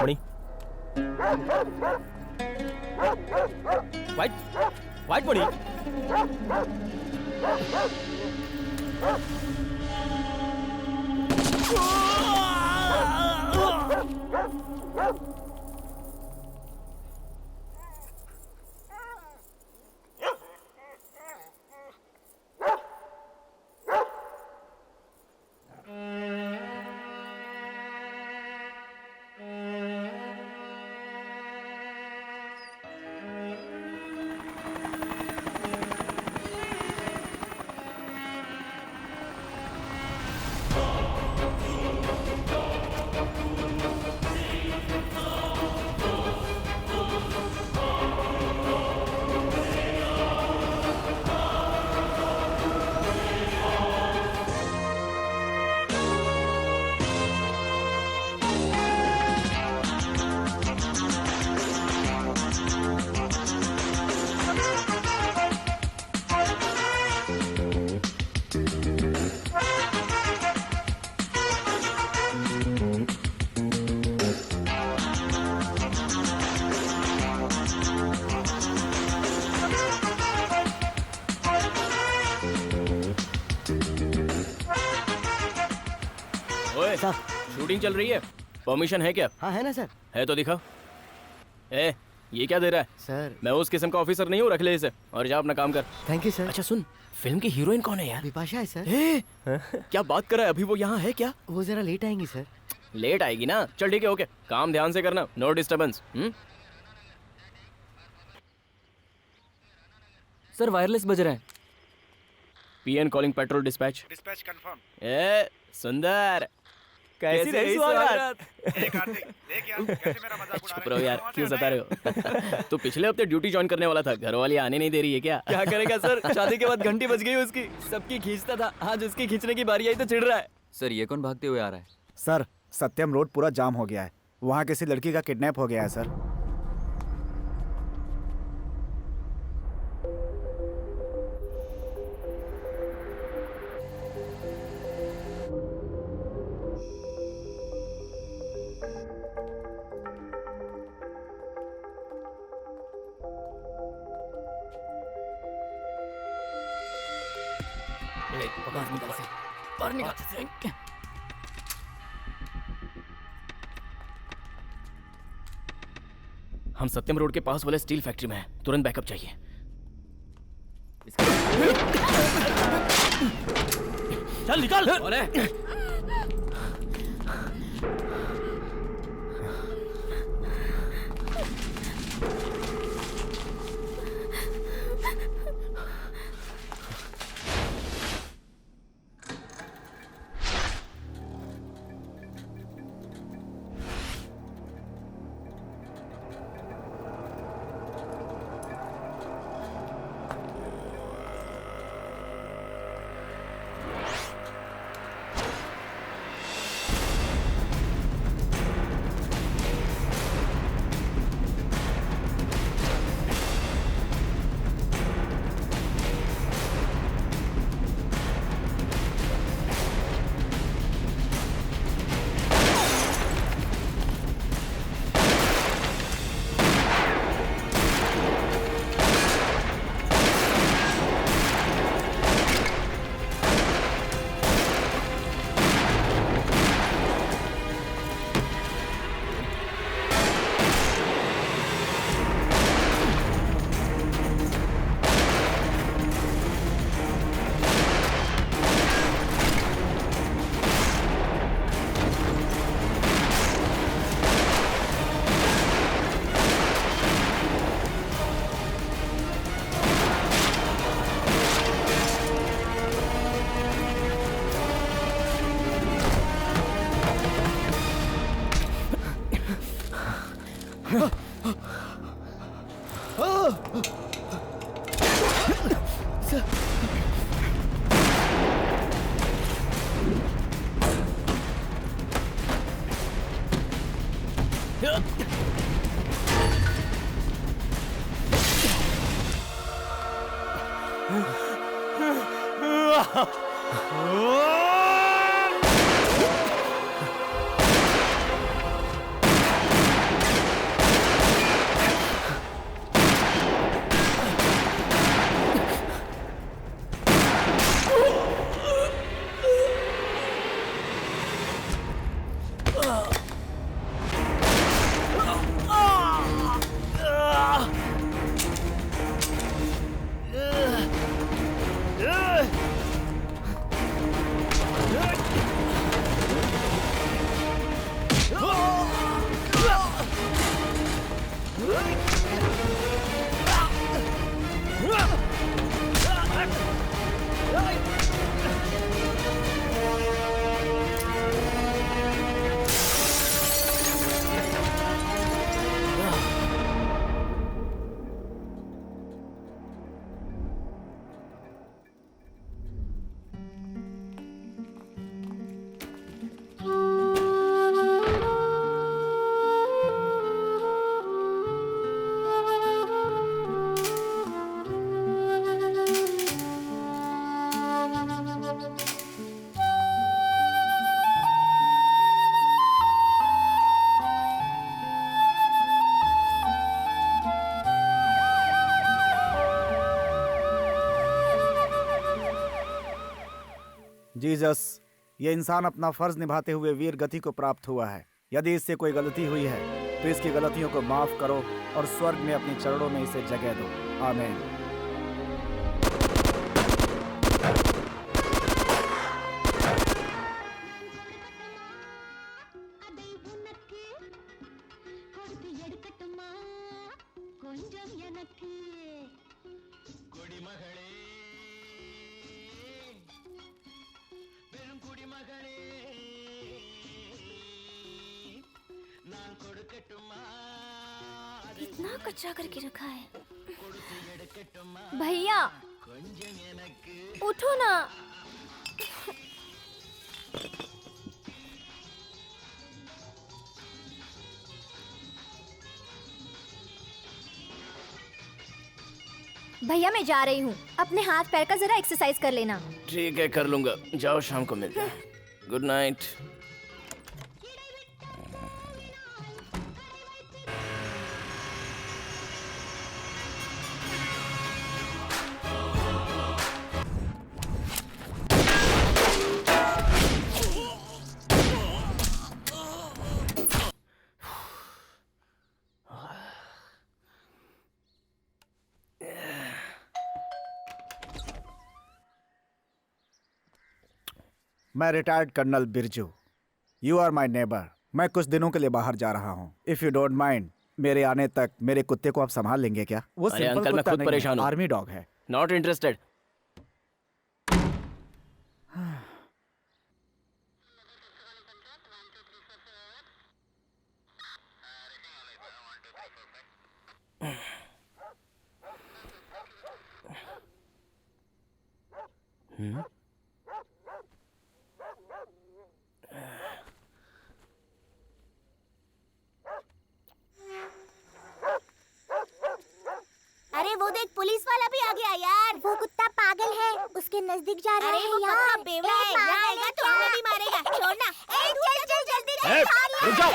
मणि white white मणि sir shooting चल रही है, परमिशन है क्या? हाँ है ना सर। है तो दिखा। ए, ये क्या दे रहा है? सर मैं उस किस्म का ऑफिसर नहीं हूँ, रख ले इसे और जा अपना काम कर। Thank you sir. अच्छा सुन, फिल्म की हीरोइन कौन है यार? बिपाशा है सर। ए, क्या बात कर रहा है? अभी वो यहाँ है क्या? वो जरा लेट आएंगी सर। लेट आएगी ना? चल ठीक है, ओके, काम ध्यान से करना, नो डिस्टर्बेंस। सर वायरलेस बज रहा है। PN calling patrol dispatch. Dispatch confirm. ए सुंदर, कैसी रही सुहागरात? कार्तिक देख यार कैसे मेरा मजाक उड़ा चुप रहो यार, क्यों सता रहे हो? तू पिछले हफ्ते ड्यूटी ज्वाइन करने वाला था, घर वाली आने नहीं दे रही है क्या? क्या करेगा सर, शादी के बाद घंटी बज गई उसकी। सबकी खींचता था, आज उसकी खींचने की बारी आई तो चिढ़ रहा है। सर ये कौन भागते हुए आ रहा है? सर सत्यम रोड पूरा जाम हो गया है, वहाँ किसी लड़की का किडनैप हो गया है सर। बाहर निकल। हम सत्यम रोड के पास वाले स्टील फैक्ट्री में हैं, तुरंत बैकअप चाहिए। चल निकल। अरे जीसस, ये इंसान अपना फर्ज निभाते हुए वीर गति को प्राप्त हुआ है। यदि इससे कोई गलती हुई है तो इसकी गलतियों को माफ करो और स्वर्ग में अपने चरणों में इसे जगह दो। आमीन। इतना कचरा करके रखा है। भैया उठो ना। भैया मैं जा रही हूँ, अपने हाथ पैर का जरा एक्सरसाइज कर लेना। ठीक है, कर लूंगा। जाओ, शाम को मिलते हैं। Good night. मैं retired colonel Birju. You are my neighbour. मैं कुछ दिनों के लिए बाहर जा रहा हूँ। इफ यू डोंट माइंड, मेरे आने तक मेरे कुत्ते को आप संभाल लेंगे क्या? वो अरे सिंपल अंकल, मैं कुत्ता खुद नहीं परेशान है, हूँ। आर्मी डॉग है। Not interested. अरे वो देख, पुलिस वाला भी आ गया यार। वो कुत्ता पागल है, उसके नजदीक जा रहा है यार। बेवड़ा है, यहाँ आएगा तो हमें भी मारेगा। छोड़ना। चल चल जल्दी रुक जाओ।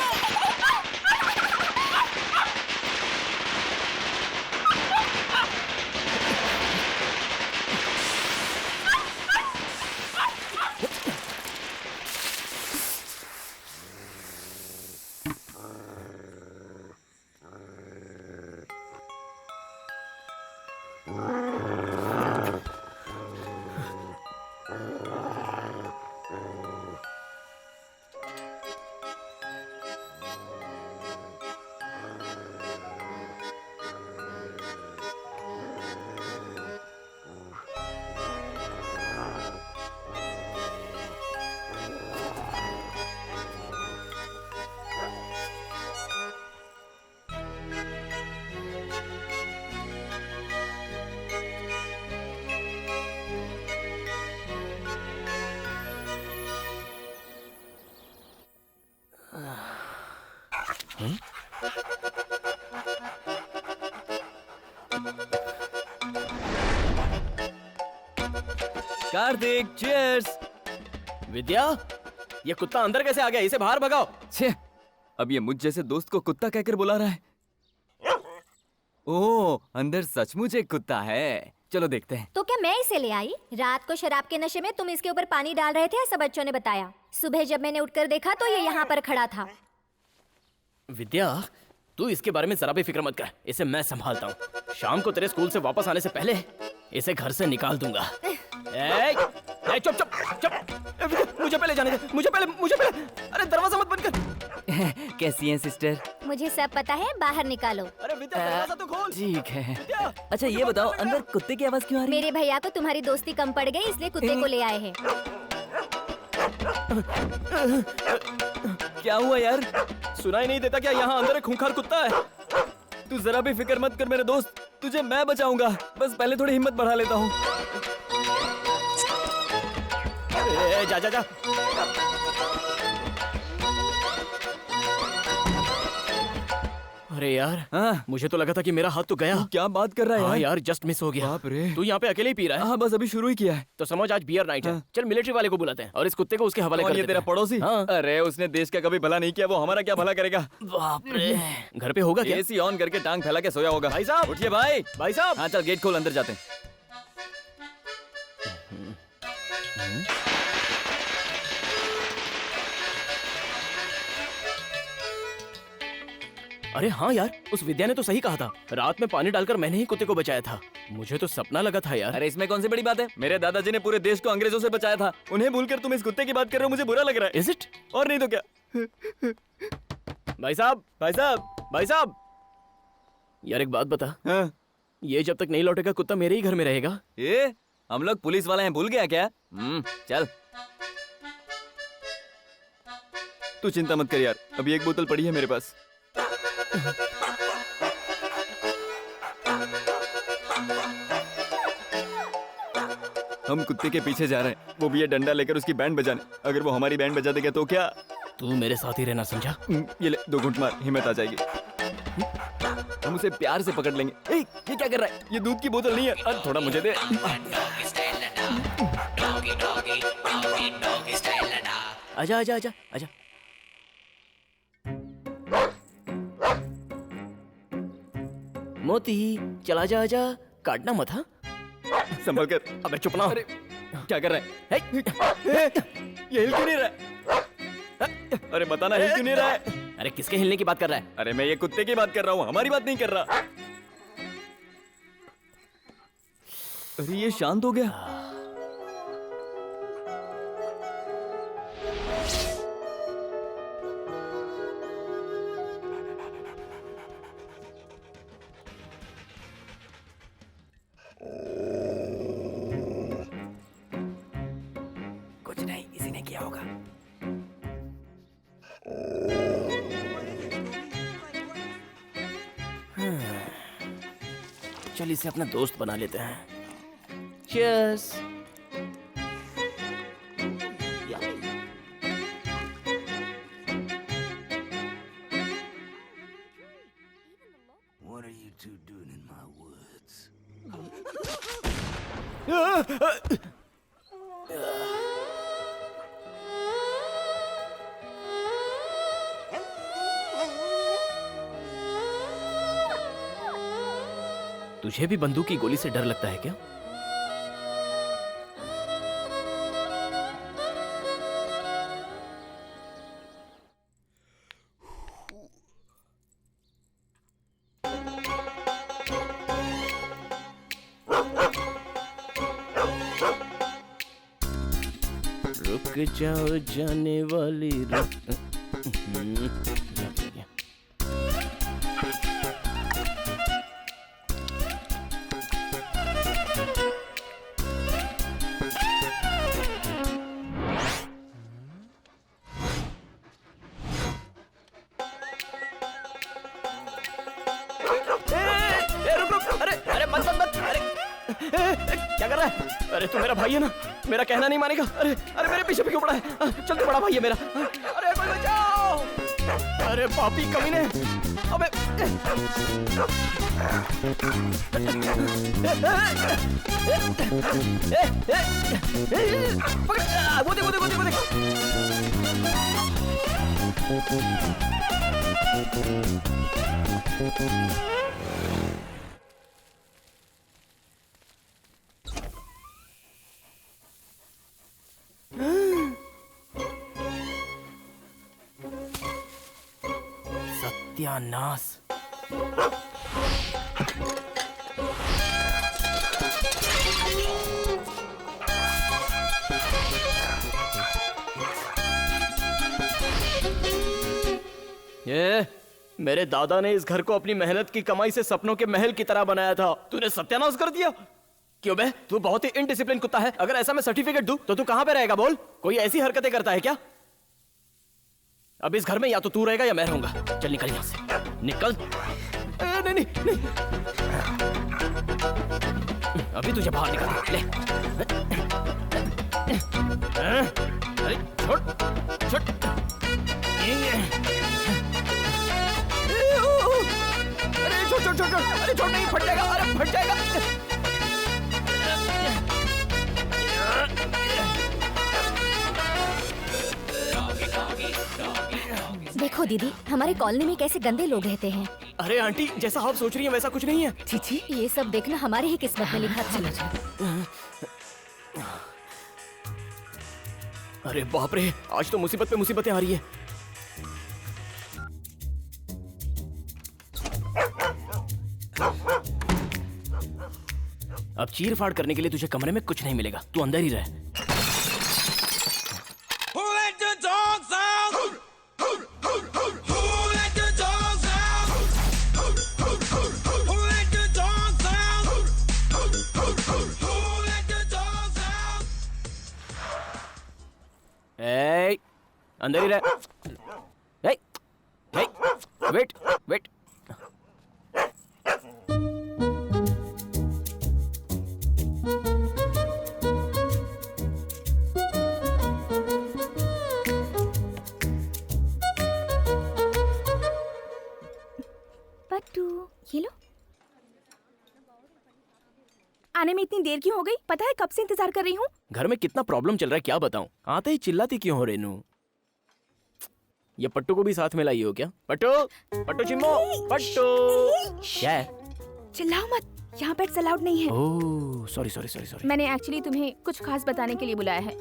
कार्तिक, चीयर्स। विद्या, ये कुत्ता अंदर कैसे आ गया? इसे बाहर भगाओ। छे, अब ये मुझ जैसे दोस्त को कुत्ता कहकर बुला रहा है। ओह, अंदर सचमुच एक कुत्ता है। चलो देखते हैं। तो क्या मैं इसे ले आई? रात को शराब के नशे में तुम इसके ऊपर पानी डाल रहे थे, ऐसा बच्चों ने बताया। सुबह जब मैंने उठकर देखा तो ये यहाँ पर खड़ा था। विद्या, तू इसके बारे में जरा भी फिक्र मत कर। इसे मैं संभालता हूँ। शाम को तेरे स्कूल से वापस आने से पहले इसे घर से निकाल दूंगा। चुप चुप चुप। मुझे पहले जाने दे। मुझे पहले। अरे दरवाजा मत बंद कर। कैसी हैं सिस्टर? मुझे सब पता है, बाहर निकालो। अरे विद्या, दरवाजा तो खोल। ठीक है। विद्या, अच्छा ये बताओ, अंदर कुत्ते की आवाज क्यों आ रही है? मेरे भैया को तुम्हारी दोस्ती कम पड़ गई, इसलिए कुत्ते को ले आए हैं। क्या हुआ यार? सुनाई नहीं देता क्या? यहाँ अंदर एक खूंखार कुत्ता है। तू जरा भी फिक्र मत कर मेरे दोस्त, तुझे मैं बचाऊंगा। बस पहले थोड़ी हिम्मत बढ़ा लेता हूँ। जा जा जा। अरे यार, हाँ, मुझे तो लगा था कि मेरा हाथ तो गया। क्या बात कर रहा है हाँ यार? यार, जस्ट मिस हो गया। बाप रे। तू यहाँ पे अकेले ही पी रहा है? हाँ, बस अभी शुरू ही किया है। तो समझ, आज बियर नाइट है। हाँ। चल मिलिट्री वाले को बुलाते हैं और इस कुत्ते को उसके हवाले कौन कर ये देते तेरा हैं। पड़ोसी? हाँ। अरे उसने देश का कभी भला नहीं किया, वो हमारा क्या भला करेगा? बाप रे, घर पे होगा क्या? एसी ऑन करके टांग फैला के सोया होगा। भाई साहब! उठिए भाई। भाई साहब! हाँ चल, गेट खोल, अंदर जाते हैं। अरे हाँ यार, उस विद्या ने तो सही कहा था। रात में पानी डालकर मैंने ही कुत्ते को बचाया था। मुझे तो सपना लगा था यार। अरे इसमें कौन सी बड़ी बात है? मेरे दादाजी ने पूरे देश को अंग्रेजों से बचाया था। उन्हें भूलकर तुम इस कुत्ते की बात कर रहे हो, मुझे बुरा लग रहा है। Is it? और नहीं तो क्या। भाई साहब, भाई साहब, भाई साहब, यार एक बात बता, हाँ? ये जब तक नहीं लौटेगा कुत्ता मेरे ही घर में रहेगा? ये हम लोग पुलिस वाले हैं, भूल गया क्या? चल तू चिंता मत कर यार, अभी एक बोतल पड़ी है मेरे पास। हम कुत्ते के पीछे जा रहे हैं, वो भी ये डंडा लेकर उसकी बैंड बजाने। अगर वो हमारी बैंड बजा देगा तो क्या? तू मेरे साथ ही रहना, समझा? ये ले 2 घूंट मार, हिम्मत आ जाएगी। हम उसे प्यार से पकड़ लेंगे। ए, ये क्या कर रहा है? ये दूध की बोतल नहीं है। अरे थोड़ा मुझे दे। आजा आजा आजा आजा। मोती चला जा, आजा, काटना मत। हाँ संभल कर। अबे चुप ना। अरे क्या कर रहा है? ये हिल क्यों नहीं रहा है? अरे बताना, हिल क्यों नहीं रहा है? अरे किसके हिलने की बात कर रहा है? अरे मैं ये कुत्ते की बात कर रहा हूँ, हमारी बात नहीं कर रहा। अरे ये शांत हो गया। कुछ नहीं, इसी ने किया होगा। चल इसे अपना दोस्त बना लेते हैं। Cheers. What are you two doing in my woods? तुझे भी बंदूक की गोली से डर लगता है क्या? रुक जाओ जाने वाली क्या कर रहा है? अरे तू मेरा भाई है ना, मेरा कहना नहीं मानेगा। अरे अरे मेरे पीछे क्यों पड़ा है? चल तू बड़ा भाई है मेरा। अरे कोई बचाओ! अरे पापी कमीने! अबे वो देख वो देख वो देख वो देख। सत्यानाश। ये मेरे दादा ने इस घर को अपनी मेहनत की कमाई से सपनों के महल की तरह बनाया था। तूने सत्यानाश कर दिया। क्यों बे? तू बहुत ही इनडिसिप्लिन कुत्ता है। अगर ऐसा मैं सर्टिफिकेट दूं तो तू कहां पे रहेगा बोल? कोई ऐसी हरकतें करता है क्या? अब इस घर में या तो तू रहेगा या मैं रहूंगा। चल निकल यहां से, निकल। नहीं नहीं नहीं, अभी तुझे बाहर निकाल। ले अरे छोड़ छोड़। अरे छोड़ छोड़ छोड़ छोड़। अरे छोड़ नहीं, फट जाएगा। अरे फट जाएगा। देखो दीदी, हमारे कॉलोनी में कैसे गंदे लोग रहते हैं। अरे आंटी, जैसा आप सोच रही हैं वैसा कुछ नहीं है। छी, ये सब देखना हमारे ही किस्मत में लिखा था। अरे बाप रे, आज तो मुसीबत पे मुसीबतें आ रही है। अब चीर फाड़ करने के लिए तुझे कमरे में कुछ नहीं मिलेगा, तू अंदर ही रह। ए, अंदर ही रह। ए, ए, वेट वेट। पट्टू, ये लो। आने में इतनी देर क्यों हो गई? पता है कब से इंतजार कर रही हूँ। घर में कितना प्रॉब्लम चल रहा है क्या बताऊं। आते ही चिल्लाती क्यों हो रेनू? ये पट्टू को भी साथ में लाई हो क्या? पट्टू, पट्टू चिम्मो, पट्टू। क्या है? चिल्लाओ मत, यहाँ पेट्स अलाउड नहीं है। ओह, सॉरी सॉरी सॉरी सॉरी। मैंने एक्चुअली तुम्हें कुछ खास बताने के लिए बुलाया है।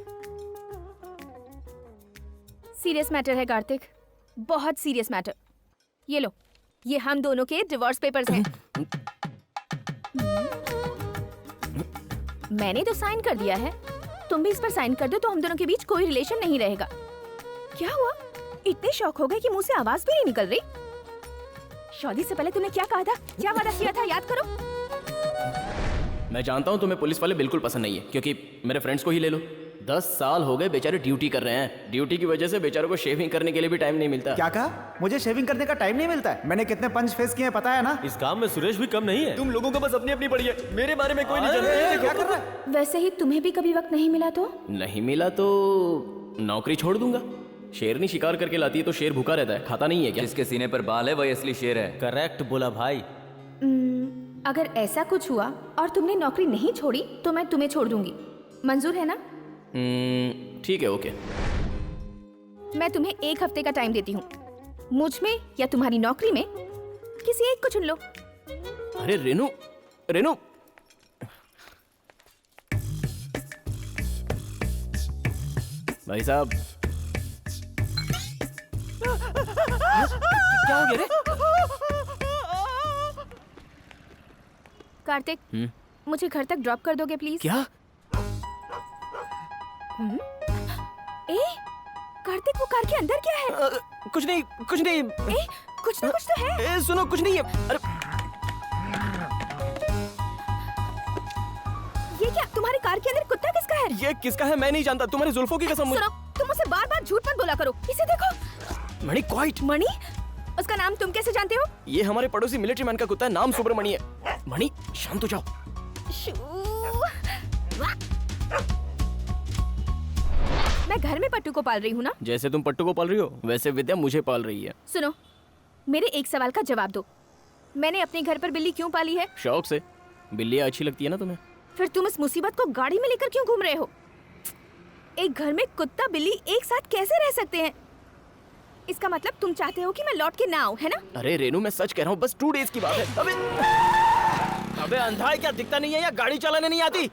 सीरियस मैटर है कार्तिक, बहुत सीरियस मैटर। ये लो, ये हम दोनों के डिवोर्स पेपर्स हैं। मैंने तो साइन कर दिया है, तुम भी इस पर साइन कर दो तो हम दोनों के बीच कोई रिलेशन नहीं रहेगा। क्या हुआ? इतने शौक हो गए कि मुंह से आवाज भी नहीं निकल रही। शादी से पहले तुमने क्या कहा था, क्या वादा किया था, याद करो। मैं जानता हूँ तुम्हें पुलिस वाले बिल्कुल पसंद नहीं है, क्योंकि मेरे फ्रेंड्स को ही ले लो। 10 साल हो गए बेचारे ड्यूटी कर रहे हैं। ड्यूटी की वजह से बेचारों को शेविंग करने के लिए भी टाइम नहीं मिलता। क्या कहा? मुझे शेविंग करने का टाइम नहीं मिलता है? मैंने कितने पंच फेस किए हैं पता है ना? इस काम में सुरेश भी कम नहीं है। तुम लोगों को बस अपनी अपनी पड़ी है, मेरे बारे में कोई नहीं जानता। ये क्या कर रहा है? वैसे ही तुम्हें भी कभी वक्त नहीं मिला तो? नहीं मिला तो नौकरी छोड़ दूंगा। शेरनी शिकार करके लाती है तो शेर भूखा रहता है, खाता नहीं है क्या? जिसके सीने पर बाल है वही असली शेर है। करेक्ट बोला भाई। अगर ऐसा कुछ हुआ और तुमने नौकरी नहीं छोड़ी तो मैं तुम्हें छोड़ दूंगी। मंजूर है ना? ठीक है, ओके। मैं तुम्हें 1 हफ्ते का टाइम देती हूँ। मुझ में या तुम्हारी नौकरी में किसी एक को चुन लो। अरे रेनू, रेनू। भाई साहब, क्या हो गया रे? कार्तिक, मुझे घर तक ड्रॉप कर दोगे प्लीज? क्या? ए, कार्तिक वो कार के अंदर क्या है? कुछ नहीं, कुछ नहीं। ए, कुछ ना कुछ तो है। सुनो, कुछ नहीं है। अरे ये क्या? तुम्हारी कार के अंदर कुत्ता किसका है? ये किसका है मैं नहीं जानता। तुम्हारी जुल्फों की कसम। सुनो, तुम मुझसे बार-बार झूठ मत बोला करो। इसे देखो। मणि, क्वाइट। मणि? उसका नाम तुम कैसे जानते हो? ये हमारे पड़ोसी मिलिट्री मैन का कुत्ता है, नाम सुब्रमणि है। मणि, शांत हो जाओ। मैं घर में पट्टू को पाल रही हूँ ना? जैसे तुम पट्टू को पाल रही हो वैसे विद्या मुझे पाल रही है। सुनो, मेरे एक सवाल का जवाब दो। मैंने अपने घर पर बिल्ली क्यों पाली है? शौक से। बिल्लियाँ अच्छी लगती है ना तुम्हें? फिर तुम इस मुसीबत को गाड़ी में लेकर क्यों घूम रहे हो? एक घर में कुत्ता बिल्ली एक साथ कैसे रह सकते हैं? इसका मतलब तुम चाहते हो कि मैं लौट के ना आऊं, है ना? अरे रेनू, मैं सच कह रहा हूँ, बस 2 डेज की बात है। अबे अंधा है क्या? दिखता नहीं है या गाड़ी चलाने नहीं आती?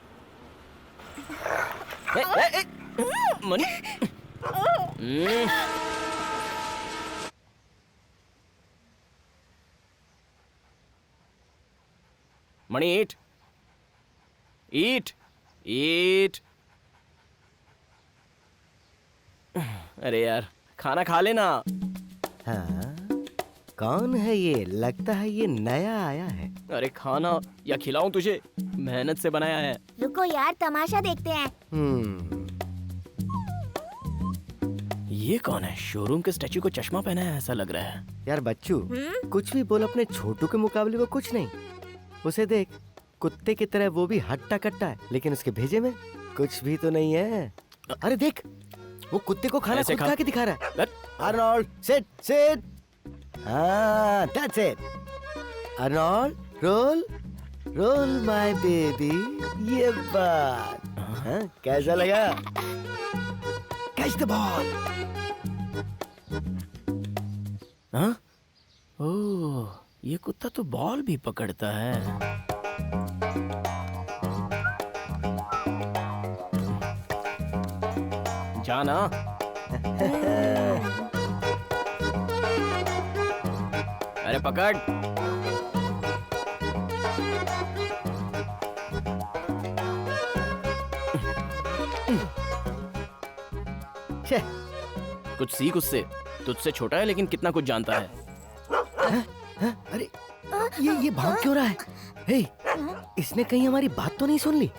मणि, मणि, ईट ईट ईट। अरे यार, खाना खा लेना। हाँ, कौन है ये? लगता है ये नया आया है। अरे खाना या खिलाऊं तुझे? मेहनत से बनाया है। रुको यार, तमाशा देखते हैं। ये कौन है? शोरूम के स्टैचू को चश्मा पहना है ऐसा लग रहा है। यार बच्चू, कुछ भी बोल, अपने छोटू के मुकाबले वो कुछ नहीं। उसे देख, कुत्ते की तरह वो भी हट्टा कट्टा है, लेकिन उसके भेजे में कुछ भी तो नहीं है। अरे देख, वो कुत्ते को खाना ऐसे खुद खा। खा के दिखा रहा है। Arnold, sit sit. हाँ, that's it. Arnold, roll roll my baby. ये बात, हाँ, कैसा लगा? Catch the ball. हाँ? ओह, ये कुत्ता तो बॉल भी पकड़ता है। जाना। अरे पकड़। कुछ सीख उससे। तुझसे छोटा है लेकिन कितना कुछ जानता है। अरे ये भाग क्यों रहा है? हे, इसने कहीं हमारी बात तो नहीं सुन ली?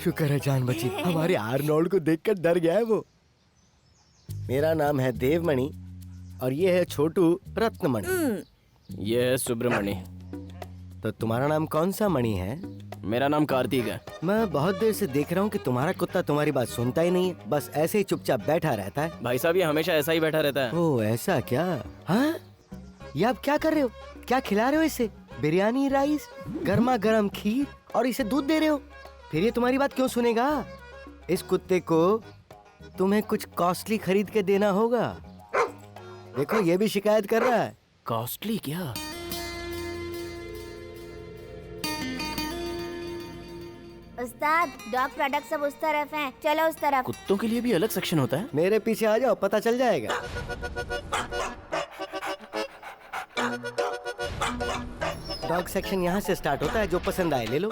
शुक्र है जान बची। हमारे आर्नोल्ड को देखकर डर गया है वो। मेरा नाम है देवमणि और ये है छोटू रत्नमणि। ये है सुब्रमणि। तो तुम्हारा नाम कौन सा मणि है? मेरा नाम कार्तिक है। मैं बहुत देर से देख रहा हूँ कि तुम्हारा कुत्ता तुम्हारी बात सुनता ही नहीं है, बस ऐसे ही चुपचाप बैठा रहता है। भाई साहब ये हमेशा ऐसा ही बैठा रहता है। ओह ऐसा क्या? हाँ, ये आप क्या कर रहे हो? क्या खिला रहे हो इसे? बिरयानी राइस, गर्मा गर्म खीर और इसे दूध दे रहे हो? फिर ये तुम्हारी बात क्यों सुनेगा? इस कुत्ते को तुम्हें कुछ कॉस्टली खरीद के देना होगा। देखो ये भी शिकायत कर रहा है। कॉस्टली क्या? उस्ताद डॉग प्रोडक्ट सब उस तरफ हैं, चलो उस तरफ। कुत्तों के लिए भी अलग सेक्शन होता है? मेरे पीछे आ जाओ, पता चल जाएगा। डॉग सेक्शन यहाँ से स्टार्ट होता है, जो पसंद आए ले लो।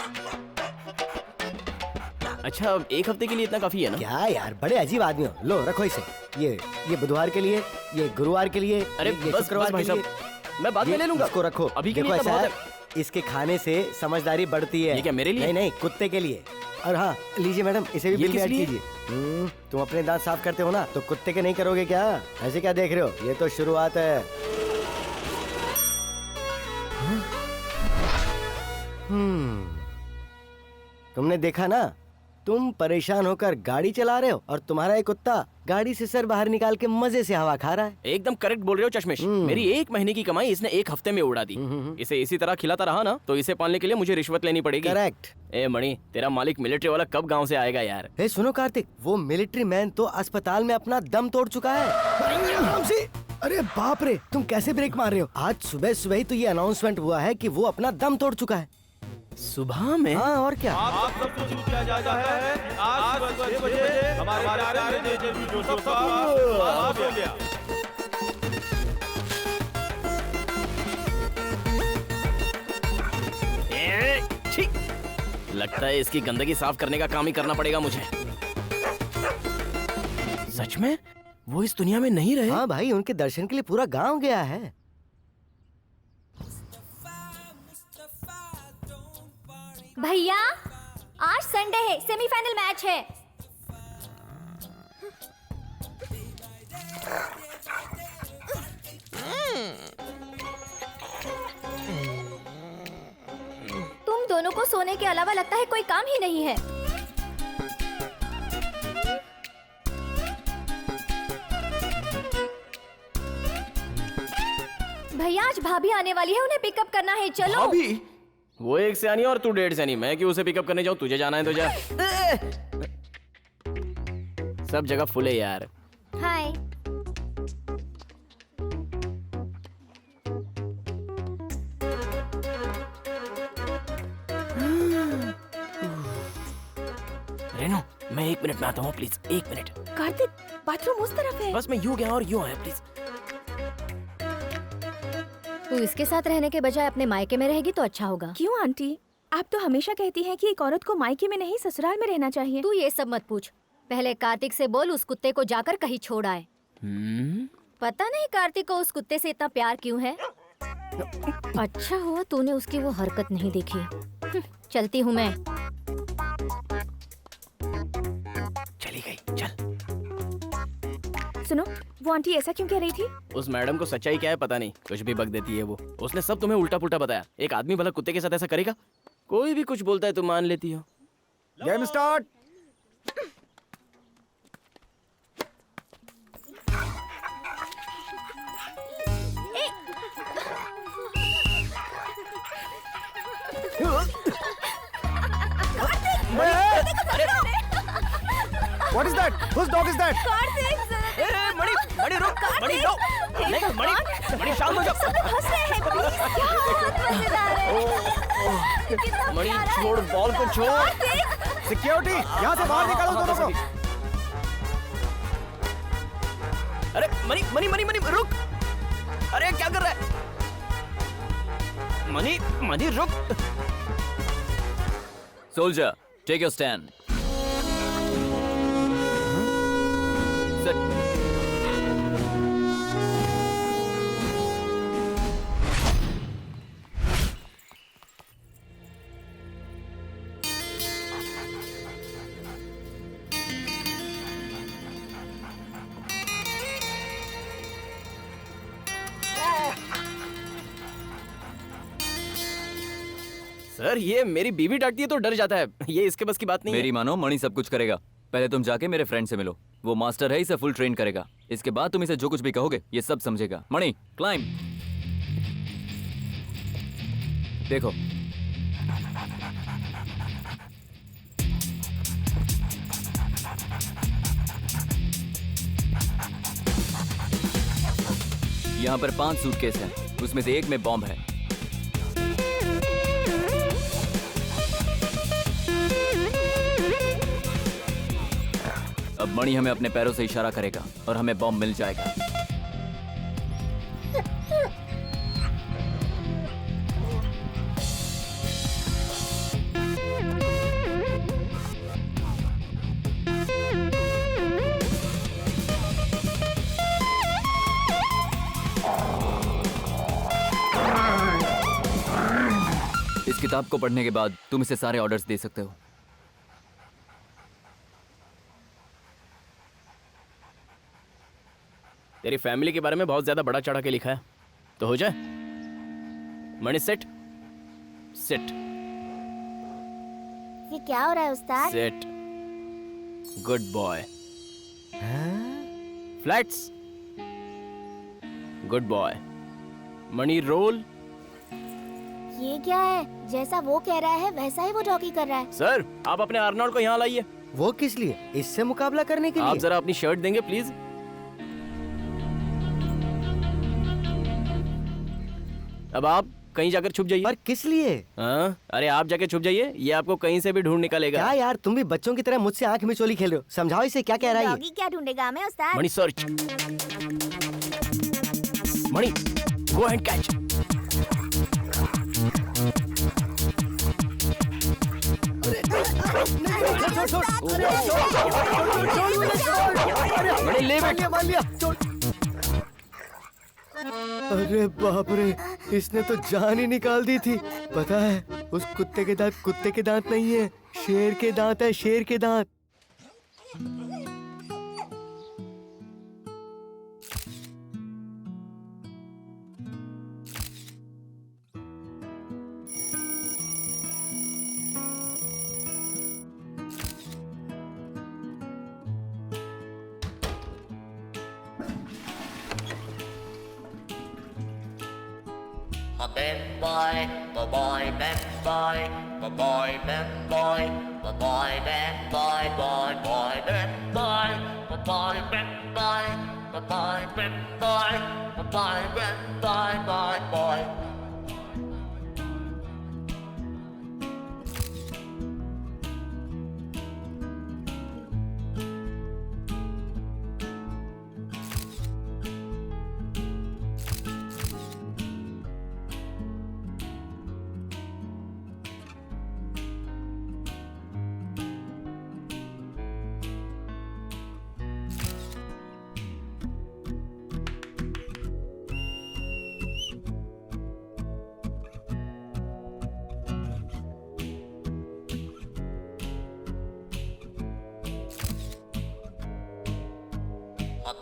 अच्छा अब एक हफ्ते के लिए इतना काफी है ना? क्या यार, बड़े अजीब आदमी हो। लो रखो इसे। ये बुधवार के लिए, ये गुरुवार के लिए, अरे ये बस शुक्रवार भाई के लिए। साहब, मैं बाद में ले लूंगा। इसको रखो। अभी के देखो लिए तो ऐसा बहुत है, इसके खाने से समझदारी बढ़ती है। ये क्या मेरे लिए? नहीं नहीं, कुत्ते के लिए। और हाँ लीजिए मैडम, इसे भी ये बिल में किस ऐड लिए? कीजिए। तुम अपने दांत साफ करते हो ना, तो कुत्ते के नहीं करोगे क्या? ऐसे क्या देख रहे हो? ये तो शुरुआत है। तुमने देखा ना, तुम परेशान होकर गाड़ी चला रहे हो और तुम्हारा एक कुत्ता गाड़ी से सर बाहर निकाल के मजे से हवा खा रहा है। एकदम करेक्ट बोल रहे हो चश्मिश। मेरी एक महीने की कमाई इसने एक हफ्ते में उड़ा दी। इसे इसी तरह खिलाता रहा ना तो इसे पालने के लिए मुझे रिश्वत लेनी पड़ेगी। करेक्ट। ए मणि, तेरा मालिक मिलिट्री वाला कब गांव से आएगा यार? हे सुनो कार्तिक, वो मिलिट्री मैन तो अस्पताल में अपना दम तोड़ चुका है। आराम से। अरे बाप रे, तुम कैसे ब्रेक मार रहे हो? आज सुबह सुबह ही तो ये अनाउंसमेंट हुआ है कि वो अपना दम तोड़ चुका है। सुबह में? हाँ और क्या। आप सबको सूचित किया जाता है आज सुबह 6 बजे हमारे प्यारे जेजेबी जोसेफ का आवाज हो गया। छी! लगता है इसकी गंदगी साफ करने का काम ही करना पड़ेगा मुझे। सच में वो इस दुनिया में नहीं रहे? हाँ भाई, उनके दर्शन के लिए पूरा गांव गया है। भैया आज संडे है, सेमीफाइनल मैच है। तुम दोनों को सोने के अलावा लगता है कोई काम ही नहीं है। भैया आज भाभी आने वाली है, उन्हें पिकअप करना है, चलो। भाभी? वो एक से आनी और तू 1.5 से आनी। मैं क्यों उसे पिकअप करने जाऊं? तुझे जाना है तो जा। सब जगह फुल है यार। हाय। रेनू, मैं 1 मिनट में आता हूँ प्लीज, 1 मिनट। कार्तिक बाथरूम उस तरफ है। बस मैं यूं गया और यूं आया प्लीज। तू इसके साथ रहने के बजाय अपने मायके में रहेगी तो अच्छा होगा। क्यों आंटी? आप तो हमेशा कहती हैं कि एक औरत को मायके में नहीं ससुराल में रहना चाहिए। तू ये सब मत पूछ, पहले कार्तिक से बोल उस कुत्ते को जाकर कहीं छोड़ आए। पता नहीं कार्तिक को उस कुत्ते से इतना प्यार क्यों है। अच्छा हुआ तूने उसकी वो हरकत नहीं देखी। चलती हूँ मैं। चली गई, चल। सुनो, वो आंटी ऐसा क्यों कह रही थी? उस मैडम को सच्चाई क्या है पता नहीं, कुछ भी बक देती है वो। उसने सब तुम्हें उल्टा पुल्टा बताया। एक आदमी भला कुत्ते के साथ ऐसा करेगा? कोई भी कुछ बोलता है तुम मान लेती हो। Game start. What is that? Whose dog is that? मणि, मणि रुक, मणि रुक। नहीं, मणि शांत हो जाओ। मणि छोड़, बॉल को छोड़। सिक्योरिटी, यहाँ से बाहर निकालो दोनों को। अरे मणि, मणि, मणि, मणि रुक। अरे क्या कर रहा है? मणि, मणि रुक। Soldier, take your stand. Sir ये मेरी बीवी डांटती है तो डर जाता है, ये इसके बस की बात नहीं है। मेरी मानो, मणि सब कुछ करेगा। पहले तुम जाके मेरे फ्रेंड से मिलो, वो मास्टर है, इसे फुल ट्रेन करेगा। इसके बाद तुम इसे जो कुछ भी कहोगे ये सब समझेगा। मणि क्लाइंब। देखो यहाँ पर 5 सूटकेस हैं, उसमें से एक में बॉम्ब है। अब मणि हमें अपने पैरों से इशारा करेगा और हमें बॉम्ब मिल जाएगा। इस किताब को पढ़ने के बाद तुम इसे सारे ऑर्डर्स दे सकते हो। तेरी फैमिली के बारे में बहुत ज्यादा बड़ा चढ़ा के लिखा है, तो हो जाए। मणि सिट सिट ये क्या हो रहा है उस्ताद? सिट। Good boy. फ्लैट्स। Good boy. मणि रोल। ये क्या है? जैसा वो कह रहा है वैसा ही वो जॉकी कर रहा है। सर आप अपने आर्नोल्ड को यहाँ लाइए। वो किस लिए? इससे मुकाबला करने के आप लिए? जरा अपनी शर्ट देंगे प्लीज। अब आप कहीं जाकर छुप जाइए। पर किस लिए? हाँ, अरे आप जाके छुप जाइए, ये आपको कहीं से भी ढूंढ निकालेगा। क्या यार, तुम भी बच्चों की तरह मुझसे आंख में चोली खेल रहे हो। समझाओ इसे, क्या कह रहा है ये? डॉगी क्या ढूंढेगा हमें उस्ताद? Mani search. Mani go and catch. Mani ले बैठ। अरे बाप रे, इसने तो जान ही निकाल दी थी। पता है, उस कुत्ते के दांत कुत्ते के दांत नहीं है, शेर के दांत है, शेर के दांत। Ben boy, ben boy, ben boy, ben boy, ben boy, ben boy, ben boy, boy, boy, ben boy, ben boy, ben boy, ben boy, ben boy, ben boy, ben boy, boy, boy.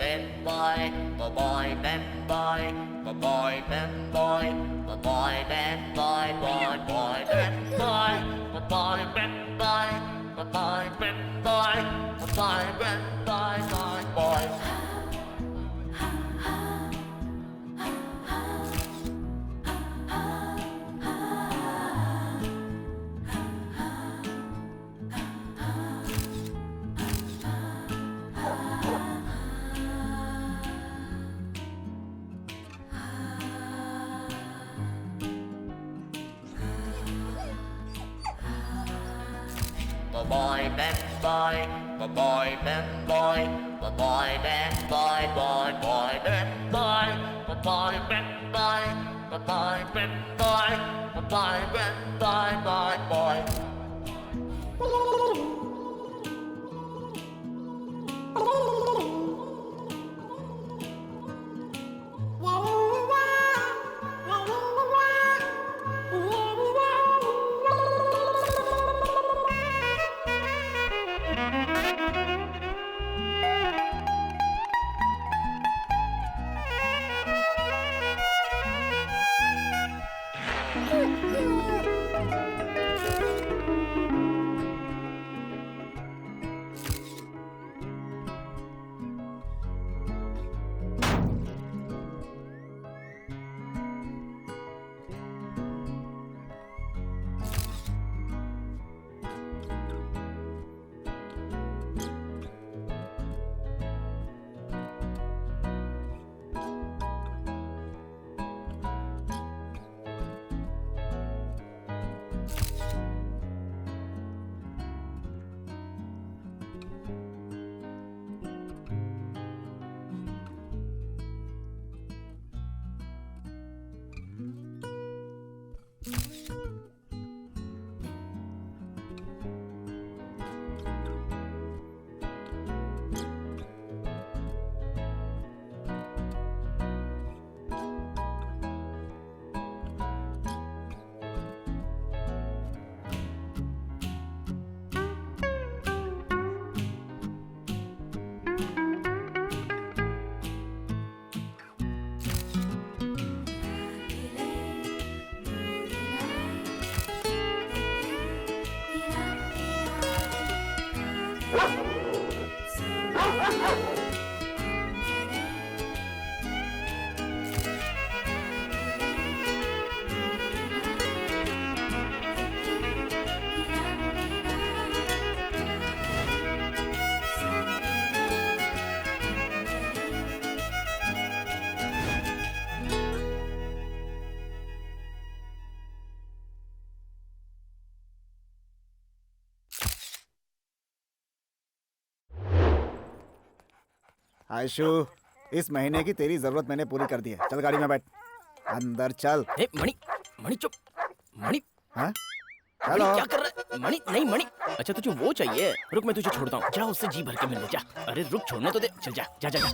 Ben boy, ben boy, ben boy, ben boy, ben boy, ben boy, ben boy, boy, boy, ben boy, ben boy, ben boy, ben boy, ben boy, ben boy, ben boy, boy, boy. Boy, ben boy, boy, ben boy, boy, ben boy, boy, boy, ben boy, boy, ben boy, boy, ben boy, boy, ben boy, boy, boy. Aishu, इस महीने की तेरी जरूरत मैंने पूरी कर दी है। चल गाड़ी में बैठ, अंदर चल। ए, मणि मणि चुप। मणि हाँ? मणि हेलो। क्या कर रहा है? मणि नहीं मणि। अच्छा तुझे वो चाहिए, रुक मैं तुझे छोड़ता हूँ। जा उससे जी भर के मिल ले जा। अरे रुक, छोड़ने तो दे। चल जा जा जा, जा।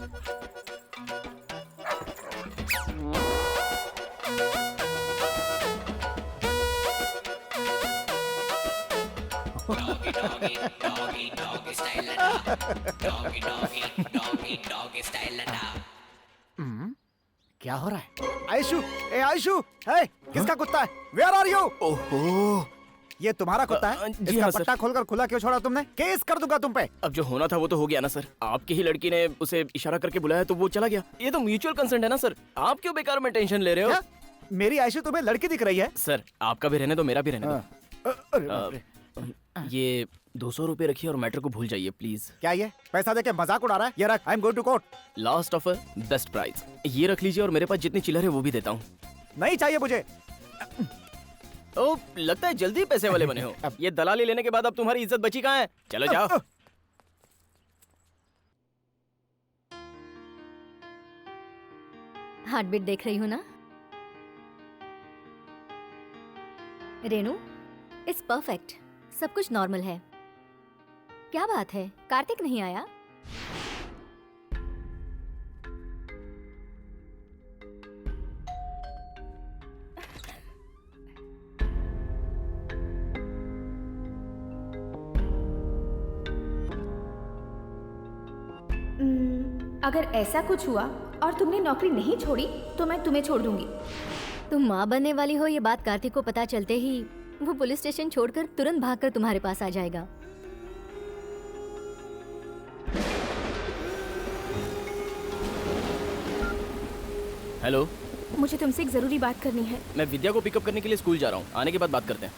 क्या हो रहा है? आयशु, ए आयशु, है किसका कुत्ता है? Where are you? ओहो, ये तुम्हारा कुत्ता है? जी इसका हाँ, सर। पट्टा खोलकर खुला क्यों छोड़ा तुमने? केस कर दूंगा तुम पे। अब जो होना था वो तो हो गया ना सर। आपकी ही लड़की ने उसे इशारा करके बुलाया तो वो चला गया। ये तो म्यूचुअल कंसेंट है ना सर। आप क्यों बेकार में टेंशन ले रहे हो? क्या? मेरी आयशु तुम्हें लड़की दिख रही है? सर आपका भी रहने दो, मेरा भी रहने दो। अरे बाप रे। ये 200 रुपए रखिए और मैटर को भूल जाइए प्लीज। क्या ये पैसा देके मजाक उड़ा रहा है? ये रख, I am going to court. Last offer, best price. ये रख लीजिए और मेरे पास जितनी चिल्लर है वो भी देता हूँ। नहीं चाहिए मुझे। ओ, लगता है जल्दी पैसे वाले बने हो। ये दलाली लेने के बाद अब तुम्हारी इज्जत बची कहाँ है? चलो जाओ। हार्ट बीट देख रही हूँ ना रेनू? इट्स परफेक्ट, सब कुछ नॉर्मल है। क्या बात है, कार्तिक नहीं आया? अगर ऐसा कुछ हुआ और तुमने नौकरी नहीं छोड़ी तो मैं तुम्हें छोड़ दूंगी। तुम माँ बनने वाली हो ये बात कार्तिक को पता चलते ही वो पुलिस स्टेशन छोड़कर तुरंत भागकर तुम्हारे पास आ जाएगा। हेलो, मुझे तुमसे एक जरूरी बात करनी है। मैं विद्या को पिकअप करने के लिए स्कूल जा रहा हूँ। आने के बाद बात करते हैं।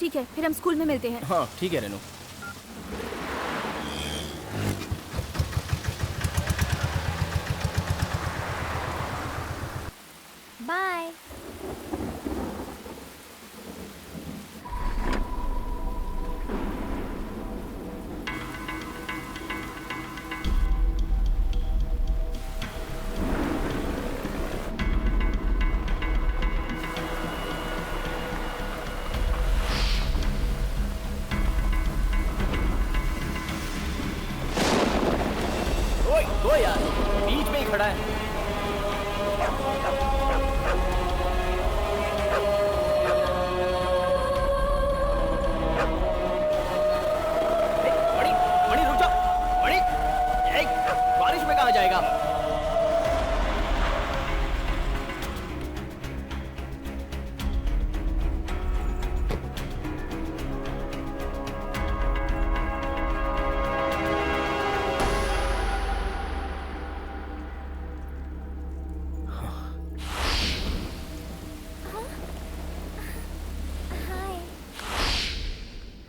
ठीक है, फिर हम स्कूल में मिलते हैं। हाँ ठीक है रेनू। बाय। ओए यार, बीच में ही खड़ा है। मणि, मणि रुक जाओ। मणि, बारिश में कहाँ जाएगा?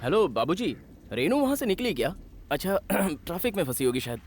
हेलो बाबूजी, रेनू वहां से निकली क्या? अच्छा ट्रैफिक में फंसी होगी शायद।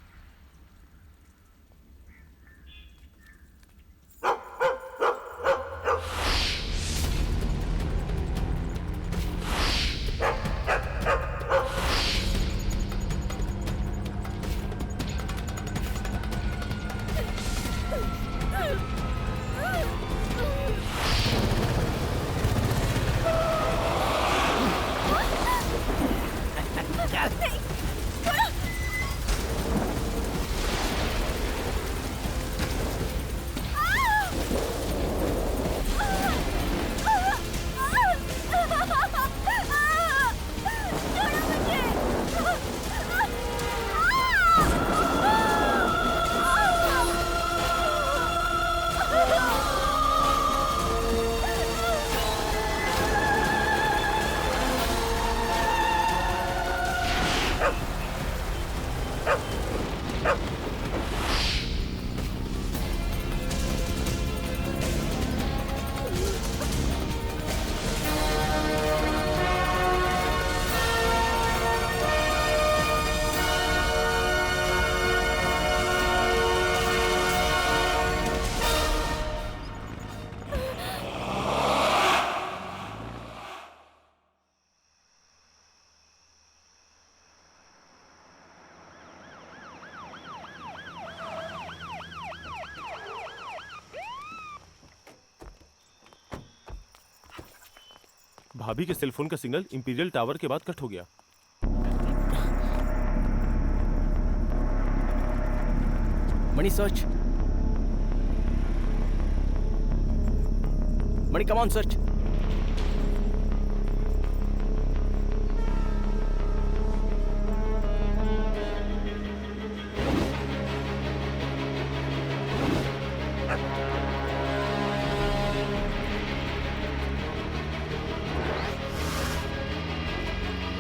भाभी के सेल फोन का सिग्नल इंपीरियल टावर के बाद कट हो गया। Mani search. Mani come on search.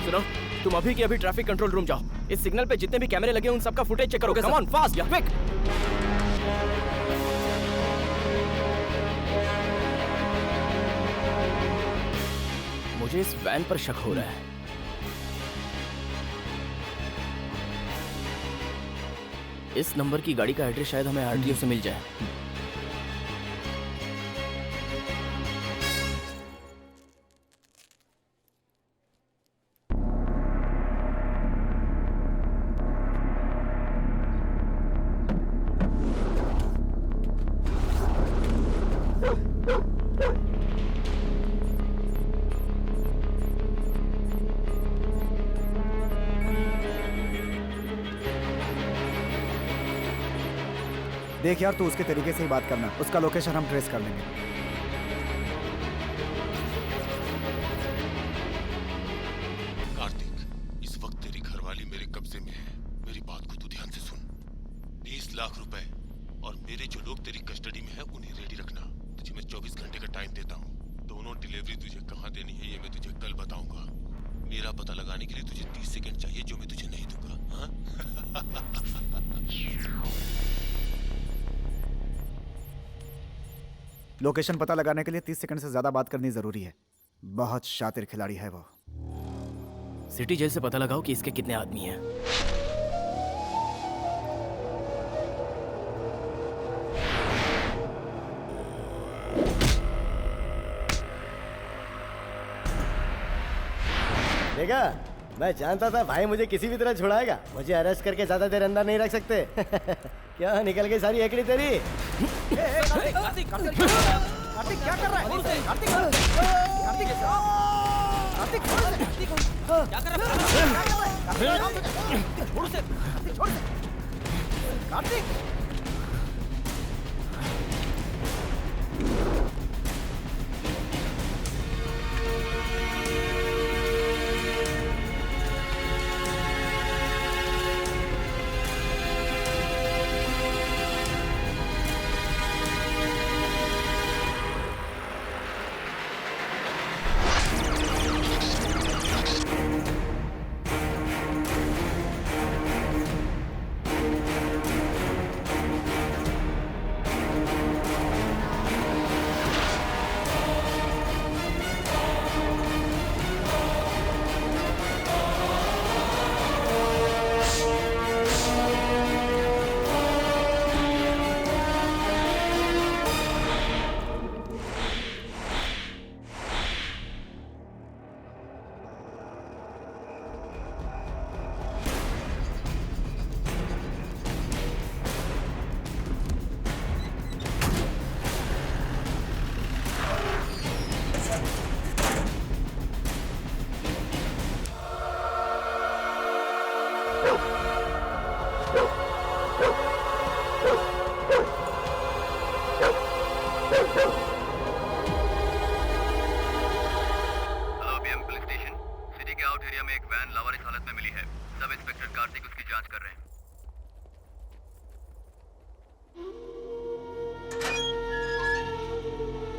सुनो, तुम अभी के अभी ट्रैफिक कंट्रोल रूम जाओ। इस सिग्नल पे जितने भी कैमरे लगे उन सबका फुटेज चेक करो। Come on fast quick. मुझे इस वैन पर शक हो रहा है। इस नंबर की गाड़ी का एड्रेस शायद हमें आरटीओ से मिल जाए। देख यार, तू उसके तरीके से ही बात करना, उसका लोकेशन हम ट्रेस कर लेंगे। कार्तिक, इस वक्त तेरी घरवाली मेरे कब्जे में है। मेरी बात को तू ध्यान से सुन। 20 लाख रुपए और मेरे जो लोग तेरी कस्टडी में है उन्हें रेडी रखना। तुझे मैं 24 घंटे का टाइम देता हूँ। दोनों डिलीवरी तुझे कहाँ देनी है ये मैं तुझे कल बताऊंगा। मेरा पता लगाने के लिए तुझे 30 सेकंड चाहिए, जो मैं तुझे नहीं दूंगा। हाँ? लोकेशन पता लगाने के लिए 30 सेकंड से ज्यादा बात करनी जरूरी है। बहुत शातिर खिलाड़ी है वो। सिटी जेल से पता लगाओ कि इसके कितने आदमी हैं। देखा, मैं जानता था भाई मुझे किसी भी तरह छुड़ाएगा। मुझे अरेस्ट करके ज्यादा देर अंदर नहीं रख सकते। क्या निकल गई सारी एकड़ी तेरी? कार्तिक क्या कर रहा है? कार्तिक क्या कर रहा है? छोड़ उसे। कार्तिक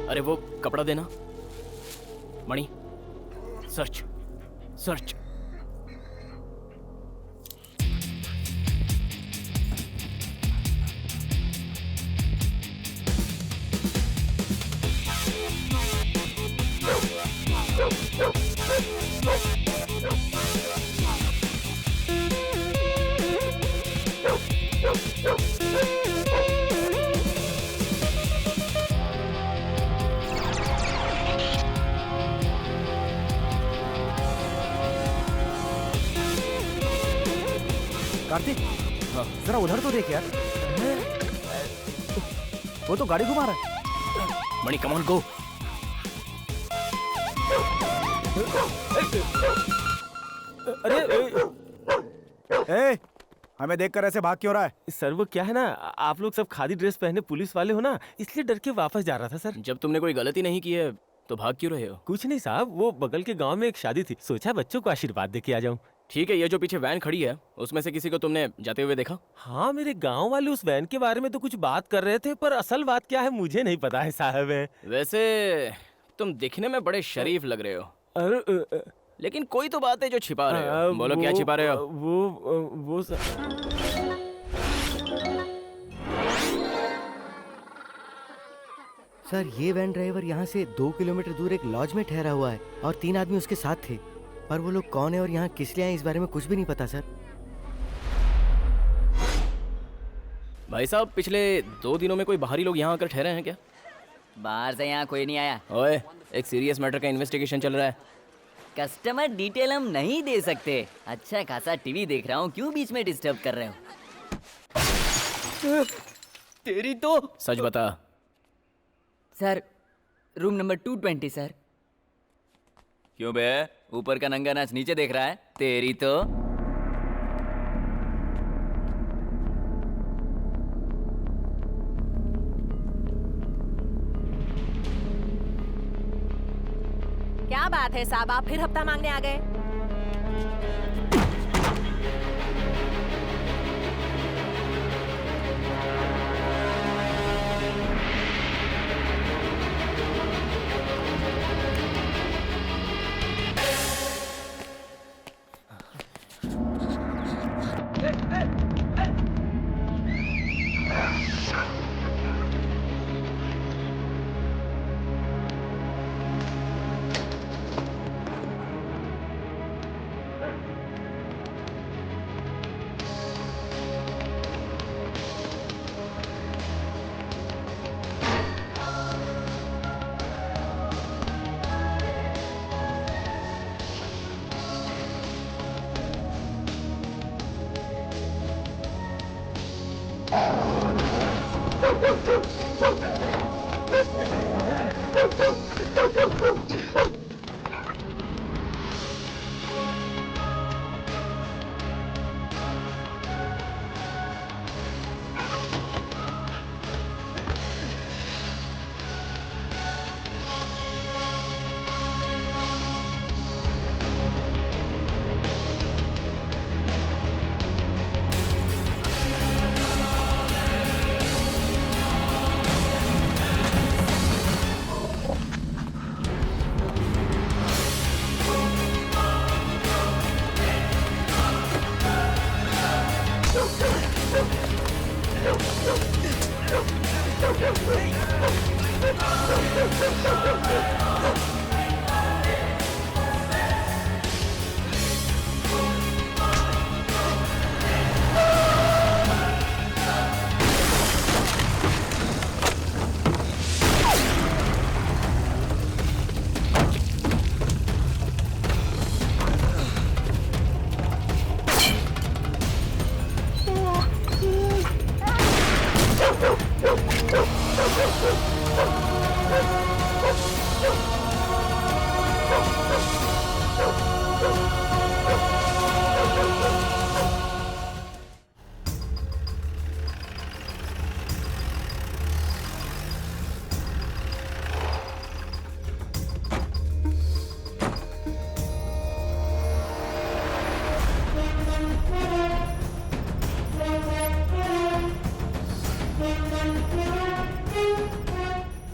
अरे वो कपड़ा देना। मणि सर्च सर्च। कार्तिक, जरा उधर तो देख यार। वो तो गाड़ी घुमा रहा है। मणि कम ऑन गो। ए, हमें देखकर ऐसे भाग क्यों रहा है? सर वो क्या है ना, आप लोग सब खादी ड्रेस पहने पुलिस वाले हो ना, इसलिए डर के वापस जा रहा था सर। जब तुमने कोई गलती नहीं की है तो भाग क्यों रहे हो? कुछ नहीं साहब, वो बगल के गांव में एक शादी थी, सोचा बच्चों को आशीर्वाद दे के आ जाऊं। ठीक है, ये जो पीछे वैन खड़ी है उसमें से किसी को तुमने जाते हुए देखा? हाँ, मेरे गांव वाले उस वैन के बारे में तो कुछ बात कर रहे थे, पर असल बात क्या है मुझे नहीं पता है साहब। वैसे तुम दिखने में बड़े शरीफ लग रहे हो, अरे लेकिन कोई तो बात है जो छिपा रहे हो। बोलो क्या छिपा रहे हो? वो सर, ये वैन ड्राइवर यहाँ से 2 किलोमीटर दूर एक लॉज में ठहरा हुआ है और 3 आदमी उसके साथ थे, पर वो लोग कौन है और यहाँ किस लिए आए इस बारे में कुछ भी नहीं पता सर। भाई साहब, पिछले 2 दिनों में कोई बाहरी लोग यहाँ आकर ठहरे हैं क्या? बाहर से यहाँ कोई नहीं आया। ओए, एक सीरियस मैटर का इन्वेस्टिगेशन चल रहा है। कस्टमर डिटेल हम नहीं दे सकते। अच्छा खासा टीवी देख रहा हूँ, क्यों बीच में डिस्टर्ब कर रहे हो? तेरी तो सच बता। Sir, room number 220 sir. क्यों बे, ऊपर का नंगा नाच नीचे देख रहा है? तेरी तो क्या बात है साहब, आप फिर हफ्ता मांगने आ गए?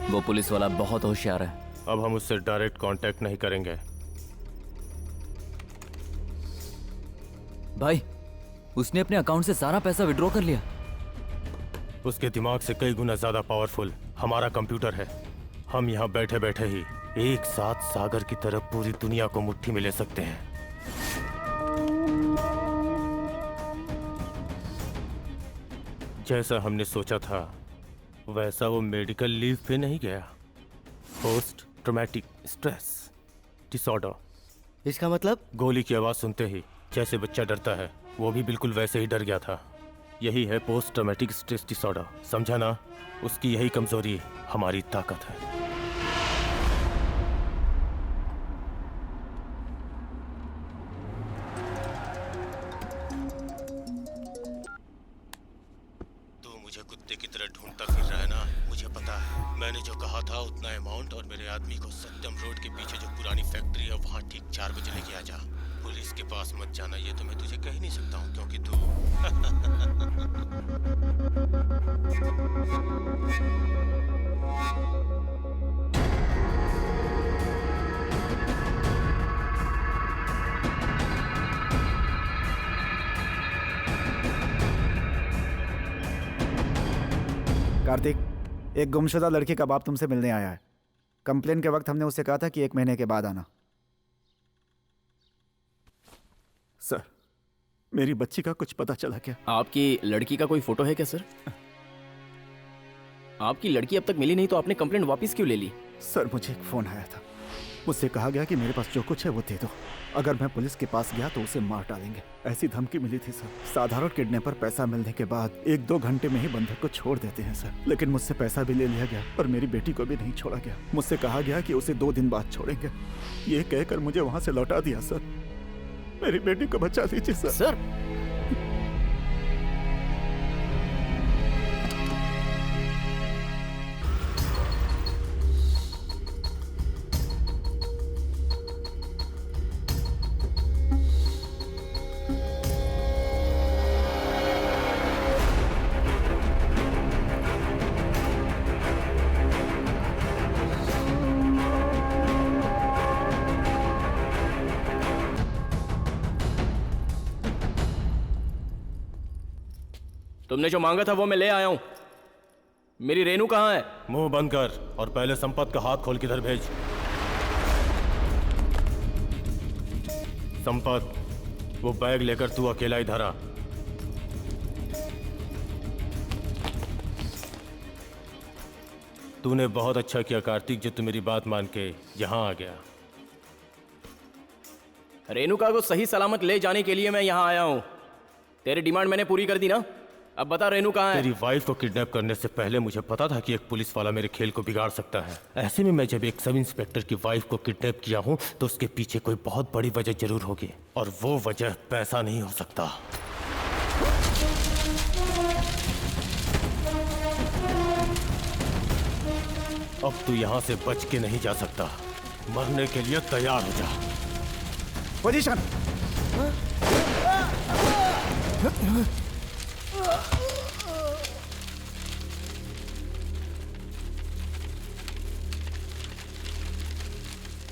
वो पुलिस वाला बहुत होशियार है। अब हम उससे डायरेक्ट कांटेक्ट नहीं करेंगे। भाई, उसने अपने अकाउंट से सारा पैसा विड्रॉ कर लिया। उसके दिमाग से कई गुना ज्यादा पावरफुल हमारा कंप्यूटर है। हम यहाँ बैठे बैठे ही एक साथ सागर की तरफ पूरी दुनिया को मुट्ठी में ले सकते हैं। जैसा हमने सोचा था वैसा वो मेडिकल लीव पे नहीं गया। Post traumatic stress disorder. इसका मतलब? गोली की आवाज सुनते ही जैसे बच्चा डरता है, वो भी बिल्कुल वैसे ही डर गया था। यही है पोस्ट ट्रॉमेटिक स्ट्रेस डिसऑर्डर, समझा ना? उसकी यही कमजोरी हमारी ताकत है। मुझे पता है। मैंने जो कहा था उतना अमाउंट और मेरे आदमी को सत्यम रोड के पीछे जो पुरानी फैक्ट्री है वहाँ ठीक 4 बजे लेके आ जा। पुलिस के पास मत जाना, ये तो मैं तुझे कह ही नहीं सकता हूँ क्योंकि तू कार्तिक, एक गुमशुदा लड़की का बाप तुमसे मिलने आया है। कंप्लेन के वक्त हमने उससे कहा था कि 1 महीने के बाद आना। सर, मेरी बच्ची का कुछ पता चला क्या? आपकी लड़की का कोई फोटो है क्या सर? आपकी लड़की अब तक मिली नहीं तो आपने कंप्लेंट वापस क्यों ले ली? सर, मुझे एक फोन आया था। मुझसे कहा गया कि मेरे पास जो कुछ है वो दे दो, अगर मैं पुलिस के पास गया तो उसे मार डालेंगे, ऐसी धमकी मिली थी सर। साधारण किडनैपर पैसा मिलने के बाद 1-2 घंटे में ही बंधक को छोड़ देते हैं सर, लेकिन मुझसे पैसा भी ले लिया गया और मेरी बेटी को भी नहीं छोड़ा गया। मुझसे कहा गया कि उसे 2 दिन बाद छोड़ेंगे, ये कहकर मुझे वहां से लौटा दिया सर। मेरी बेटी को बचा लीजिए सर। सर, तुमने जो मांगा था वो मैं ले आया हूं। मेरी रेनू कहाँ है? मुंह बंद कर और पहले संपत का हाथ खोल के इधर भेज। संपत, वो बैग लेकर तू अकेला इधर आ। तूने बहुत अच्छा किया कार्तिक जो तू मेरी बात मान के यहाँ आ गया। रेणुका को सही सलामत ले जाने के लिए मैं यहाँ आया हूँ। तेरी डिमांड मैंने पूरी कर दी ना? अब बता रेनू कहाँ है? तेरी वाइफ को किडनैप करने से पहले मुझे पता था कि एक पुलिस वाला मेरे खेल को बिगाड़ सकता है। ऐसे में मैं जब एक सब इंस्पेक्टर की वाइफ को किडनैप किया हूँ तो उसके पीछे कोई बहुत बड़ी वजह जरूर होगी और वो वजह पैसा नहीं हो सकता। अब तू यहाँ से बच के नहीं जा सकता। मरने के लिए तैयार हो जा। पोजीशन।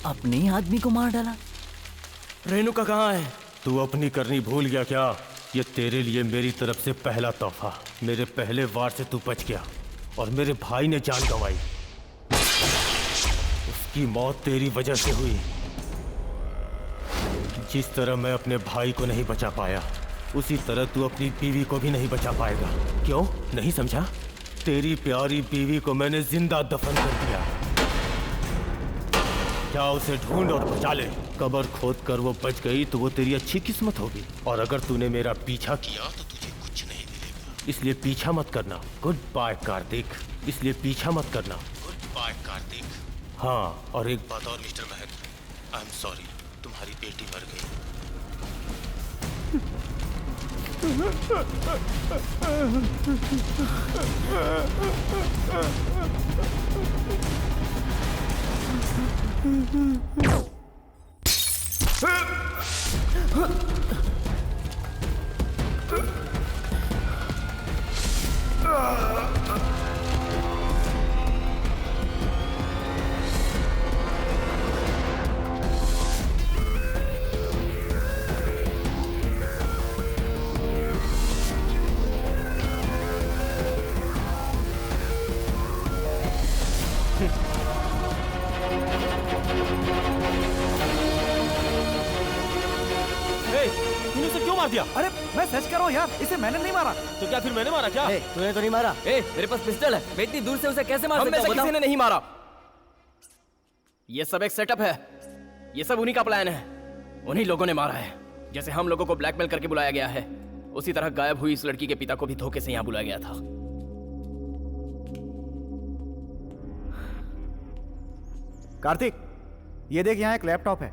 अपने ही आदमी को मार डाला। रेणुका कहाँ है? तू अपनी करनी भूल गया क्या? ये तेरे लिए मेरी तरफ से पहला तोहफा। मेरे पहले वार से तू बच गया और मेरे भाई ने जान गंवाई। उसकी मौत तेरी वजह से हुई। जिस तरह मैं अपने भाई को नहीं बचा पाया उसी तरह तू अपनी बीवी को भी नहीं बचा पाएगा। क्यों नहीं समझा? तेरी प्यारी बीवी को मैंने जिंदा दफन कर दिया। क्या उसे ढूंढ और बचा ले। कब्र खोद कर वो बच गई तो वो तेरी अच्छी किस्मत होगी और अगर तूने मेरा पीछा किया तो तुझे कुछ नहीं मिलेगा। इसलिए पीछा मत करना। Good bye Kartik. इसलिए पीछा मत करना। Good bye Kartik. हाँ, और एक बात और mister Mahendra, I am sorry, तुम्हारी बेटी मर गई। तूने उसे क्यों मार दिया? अरे मैं सच कर रहा हूँ यार, इसे मैंने नहीं मारा। तो क्या फिर मैंने मारा क्या? तूने तो नहीं मारा। मेरे पास पिस्टल है, मैं इतनी दूर से उसे कैसे मार हम सकता में से हूँ? किसी बताओ। ने नहीं मारा। ये सब एक सेटअप है। ये सब उन्हीं का प्लान है। उन्हीं लोगों ने मारा है। जैसे हम लोगों को ब्लैकमेल करके बुलाया गया है उसी तरह गायब हुई इस लड़की के पिता को भी धोखे से यहाँ बुलाया गया था। कार्तिक, ये देख यहाँ एक लैपटॉप है।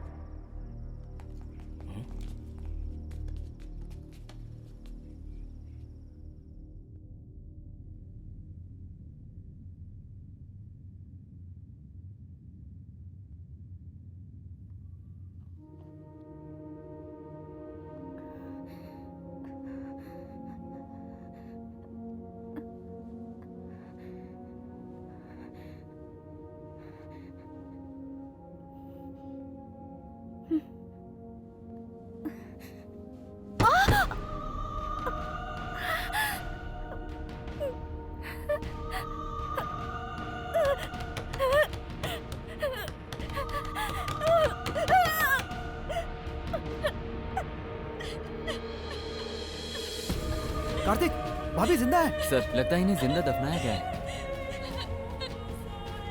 कार्तिक, भाभी जिंदा है। सर लगता है इन्हें जिंदा दफनाया गया है।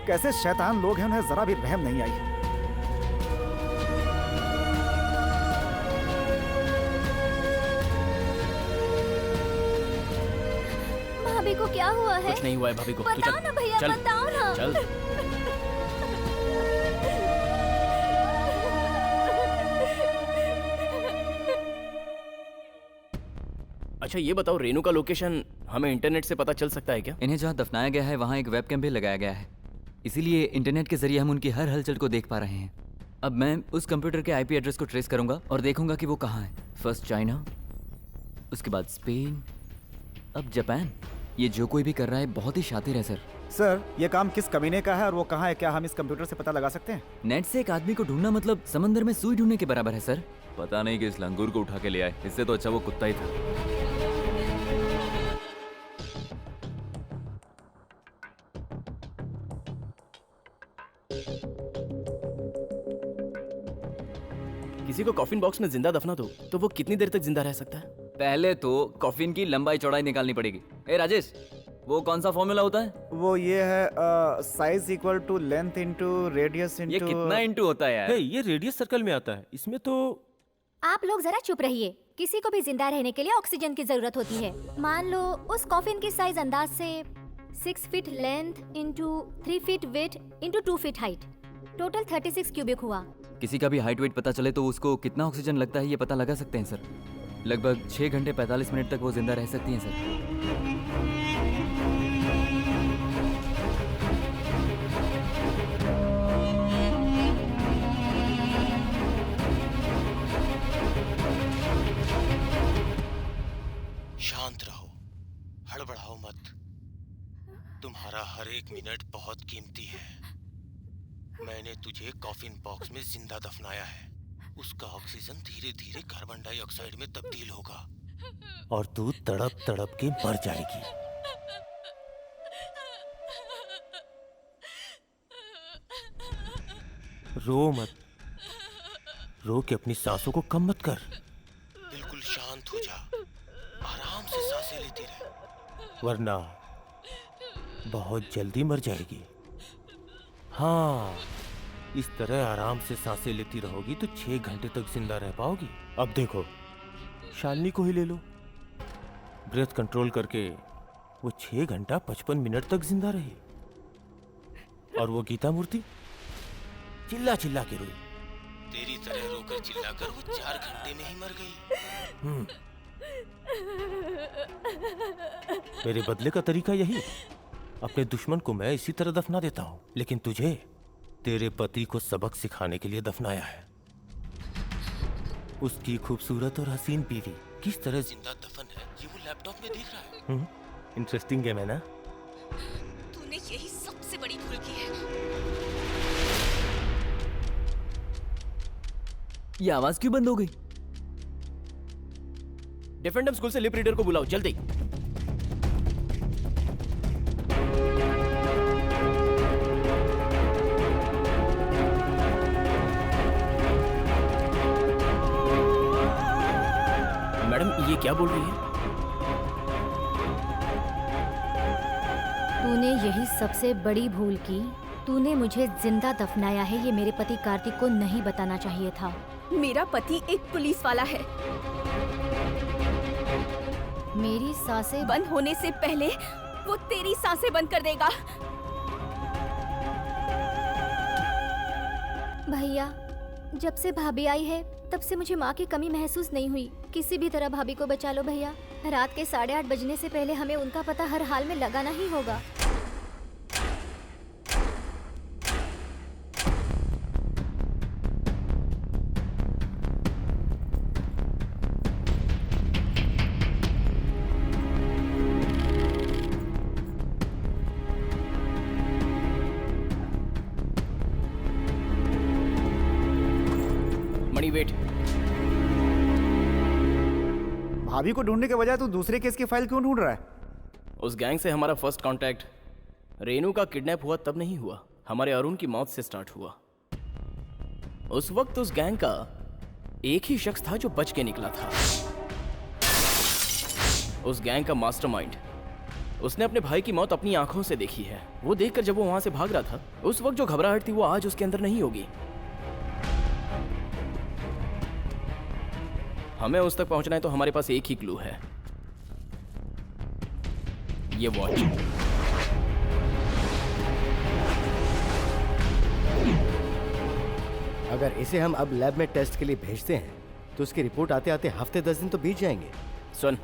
कैसे शैतान लोग हैं, उन्हें जरा भी रहम नहीं आई। भाभी को क्या हुआ है? कुछ नहीं हुआ है भाभी को। तू बताओ चल, ना भैया, चल, बताओ ना। चल। अच्छा ये बताओ, रेनू का लोकेशन हमें इंटरनेट से पता चल सकता है क्या? इन्हें जहाँ दफनाया गया है वहाँ एक वेबकैम भी लगाया गया है, इसीलिए इंटरनेट के जरिए हम उनकी हर हलचल को देख पा रहे हैं। अब मैं उस कंप्यूटर के आईपी एड्रेस को ट्रेस करूंगा और देखूंगा कि वो कहाँ है। फर्स्ट चाइना, उसके बाद स्पेन, अब जापान। ये जो कोई भी कर रहा है बहुत ही शातिर है सर। सर, ये काम किस कमीने का है और वो कहाँ है, क्या हम इस कंप्यूटर से पता लगा सकते हैं? नेट से एक आदमी को ढूंढना मतलब समंदर में सुई ढूंढने के बराबर है सर। पता नहीं कि इस लंगूर को उठा के ले आए, इससे तो अच्छा वो कुत्ता ही था। किसी को कॉफिन बॉक्स में जिंदा दफना दो तो वो कितनी देर तक जिंदा रह सकता है? पहले तो कॉफिन की लंबाई चौड़ाई निकालनी पड़ेगी। ए राजेश, वो कौन सा फॉर्मूला होता है? वो ये है size equal to length into radius into. ये कितना इनटू होता है यार? ये रेडियस सर्कल में आता है, इसमें तो। आप लोग जरा चुप रहिए। किसी को भी जिंदा रहने के लिए ऑक्सीजन की जरूरत होती है। मान लो उस कॉफिन की साइज अंदाज से 6 feet length into 3 feet weight into 2 feet height, total 36 cubic हुआ। किसी का भी हाइट वेट पता चले तो उसको कितना ऑक्सीजन लगता है ये पता लगा सकते हैं सर। लगभग 6 घंटे 45 मिनट तक वो जिंदा रह सकती हैं सर। शांत रहो, हड़बड़ाओ मत। तुम्हारा हर एक मिनट बहुत कीमती है। मैंने तुझे कॉफिन बॉक्स में जिंदा दफनाया है। उसका ऑक्सीजन धीरे धीरे कार्बन डाइऑक्साइड में तब्दील होगा और तू तड़प तड़प के मर जाएगी। रो मत, रो के अपनी सांसों को कम मत कर। बिल्कुल शांत हो जा, आराम से सांसें लेती रह, वरना बहुत जल्दी मर जाएगी। हाँ, इस तरह आराम से सांसें लेती रहोगी तो 6 घंटे तक जिंदा रह पाओगी। अब देखो, शालिनी को ही ले लो। ब्रेथ कंट्रोल करके वो 6 घंटा 55 मिनट तक जिंदा रही। और वो गीता मूर्ति चिल्ला चिल्ला के रोई। तेरी तरह रोकर चिल्लाकर वो 4 घंटे में ही मर गई। मेरे बदले का तरीका यही। अपने दुश्मन को मैं इसी तरह दफना देता हूँ, लेकिन तुझे तेरे पति को सबक सिखाने के लिए दफनाया है। उसकी खूबसूरत और हसीन बीवी किस तरह जिंदा दफन है ये वो लैपटॉप में देख रहा है। इंटरेस्टिंग गेम है ना? तूने यही सबसे बड़ी भूल की है। ये आवाज क्यों बंद हो गई? डिफेंडम स्कूल से लिप रीडर को बुलाओ जल्दी। मैडम ये क्या बोल रही है? तूने यही सबसे बड़ी भूल की। तूने मुझे जिंदा दफनाया है, ये मेरे पति कार्तिक को नहीं बताना चाहिए था। मेरा पति एक पुलिस वाला है। मेरी सांसें बंद होने से पहले वो तेरी सांसें बंद कर देगा। भैया, जब से भाभी आई है तब से मुझे माँ की कमी महसूस नहीं हुई। किसी भी तरह भाभी को बचा लो भैया। रात के 8:30 बजने से पहले हमें उनका पता हर हाल में लगाना ही होगा। मणि वेट। भाभी को ढूंढने के बजाय तू दूसरे केस की फाइल क्यों ढूंढ रहा है? उस गैंग से हमारा फर्स्ट कांटेक्ट रेनू का किडनैप हुआ तब नहीं हुआ, हमारे अरुण की मौत से स्टार्ट हुआ। उस वक्त उस गैंग का एक ही शख्स था जो बच के निकला था। उस गैंग का मास्टरमाइंड। उसने अपने भाई की मौत अपनी आंखों से देखी है। वो देखकर जब वो वहां से भाग रहा था, उस वक्त जो घबराहट थी वो आज उसके अंदर नहीं होगी। हमें उस तक पहुंचना है तो हमारे पास एक ही क्लू है, ये वॉच। अगर इसे हम अब लैब में टेस्ट के लिए भेजते हैं तो उसकी रिपोर्ट आते आते हफ्ते 10 दिन तो बीत जाएंगे। सुन,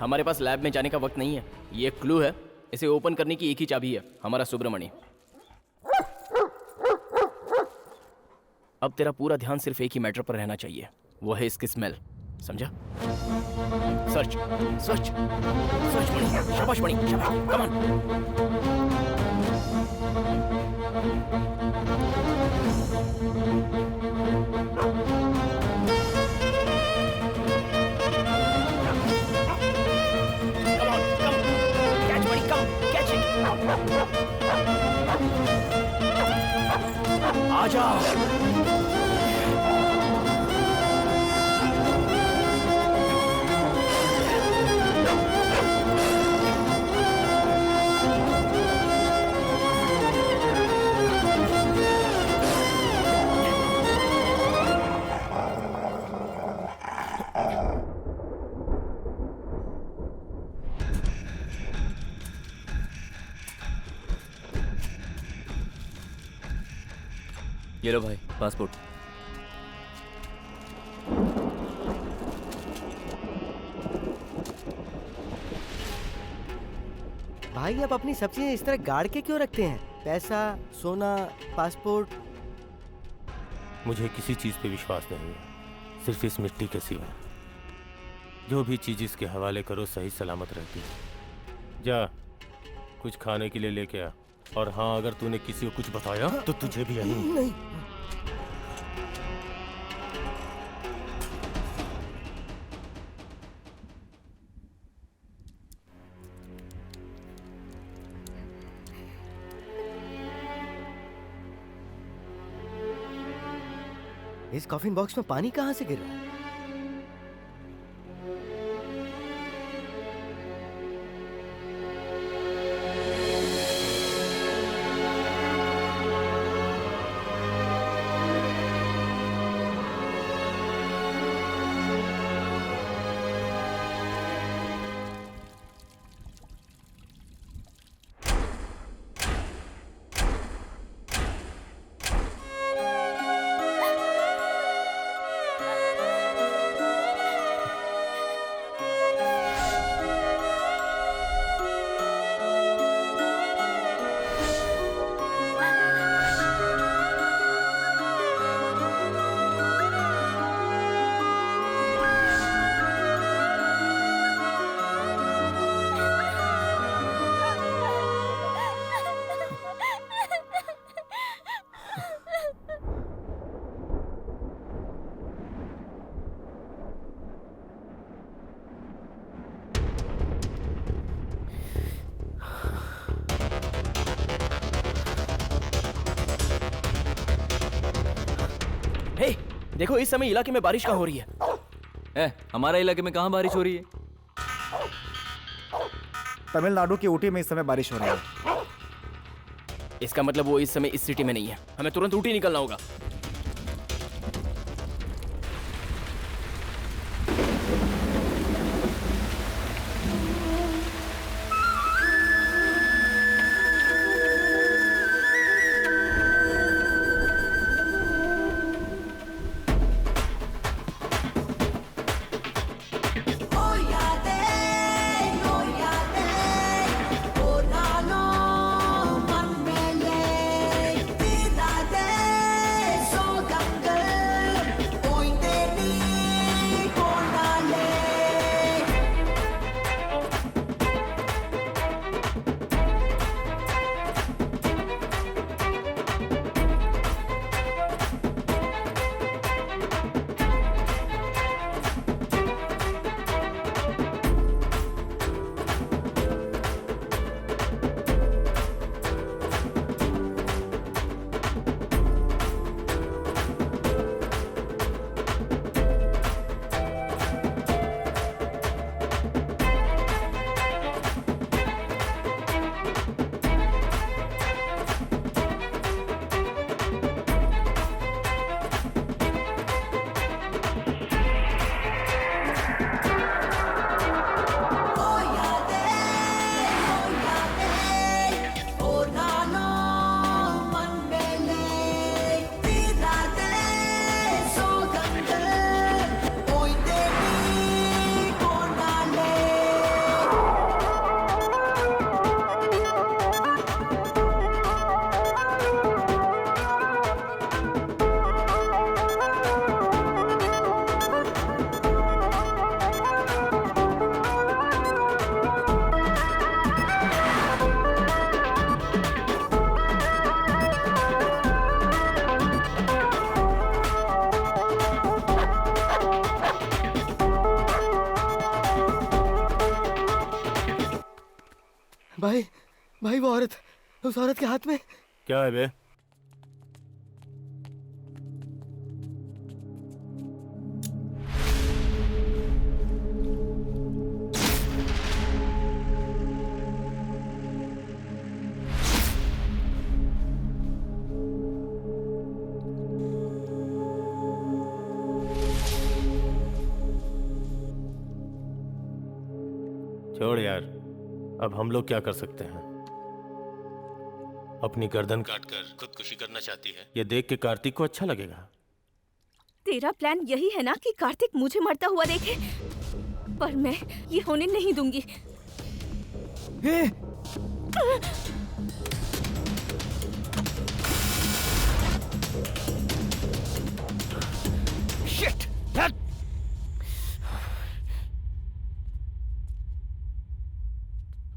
हमारे पास लैब में जाने का वक्त नहीं है। ये एक क्लू है, इसे ओपन करने की एक ही चाबी है, हमारा सुब्रमणि। अब तेरा पूरा ध्यान सिर्फ एक ही मैटर पर रहना चाहिए, वो है इसकी स्मेल। समझा? सर्च सर्च सर्च मणि, शाबाश मणि, शाबाश, कम ऑन। आजा। ये लो भाई, पासपोर्ट। भाई आप अपनी सब चीजें इस तरह गाड़ के क्यों रखते हैं? पैसा, सोना, पासपोर्ट। मुझे किसी चीज पे विश्वास नहीं है, सिर्फ इस मिट्टी के सिवा। जो भी चीज इसके हवाले करो सही सलामत रहती है। जा कुछ खाने के लिए लेके आ। और हाँ, अगर तूने किसी को कुछ बताया तो तुझे भी नहीं। इस कॉफिन बॉक्स में पानी कहाँ से गिर रहा है? देखो इस समय इलाके में बारिश कहाँ हो रही है? हमारे इलाके में कहाँ बारिश हो रही है? तमिलनाडु की ऊटी में इस समय बारिश हो रही है। इसका मतलब वो इस समय इस सिटी में नहीं है। हमें तुरंत ऊटी निकलना होगा। भाई भाई वो औरत, उस औरत के हाथ में। क्या है बे? छोड़ यार, अब हम लोग क्या कर सकते हैं? अपनी गर्दन काटकर खुदकुशी करना चाहती है, ये देख के कार्तिक को अच्छा लगेगा। तेरा प्लान यही है ना कि कार्तिक मुझे मरता हुआ देखे? पर मैं ये होने नहीं दूंगी। शिट!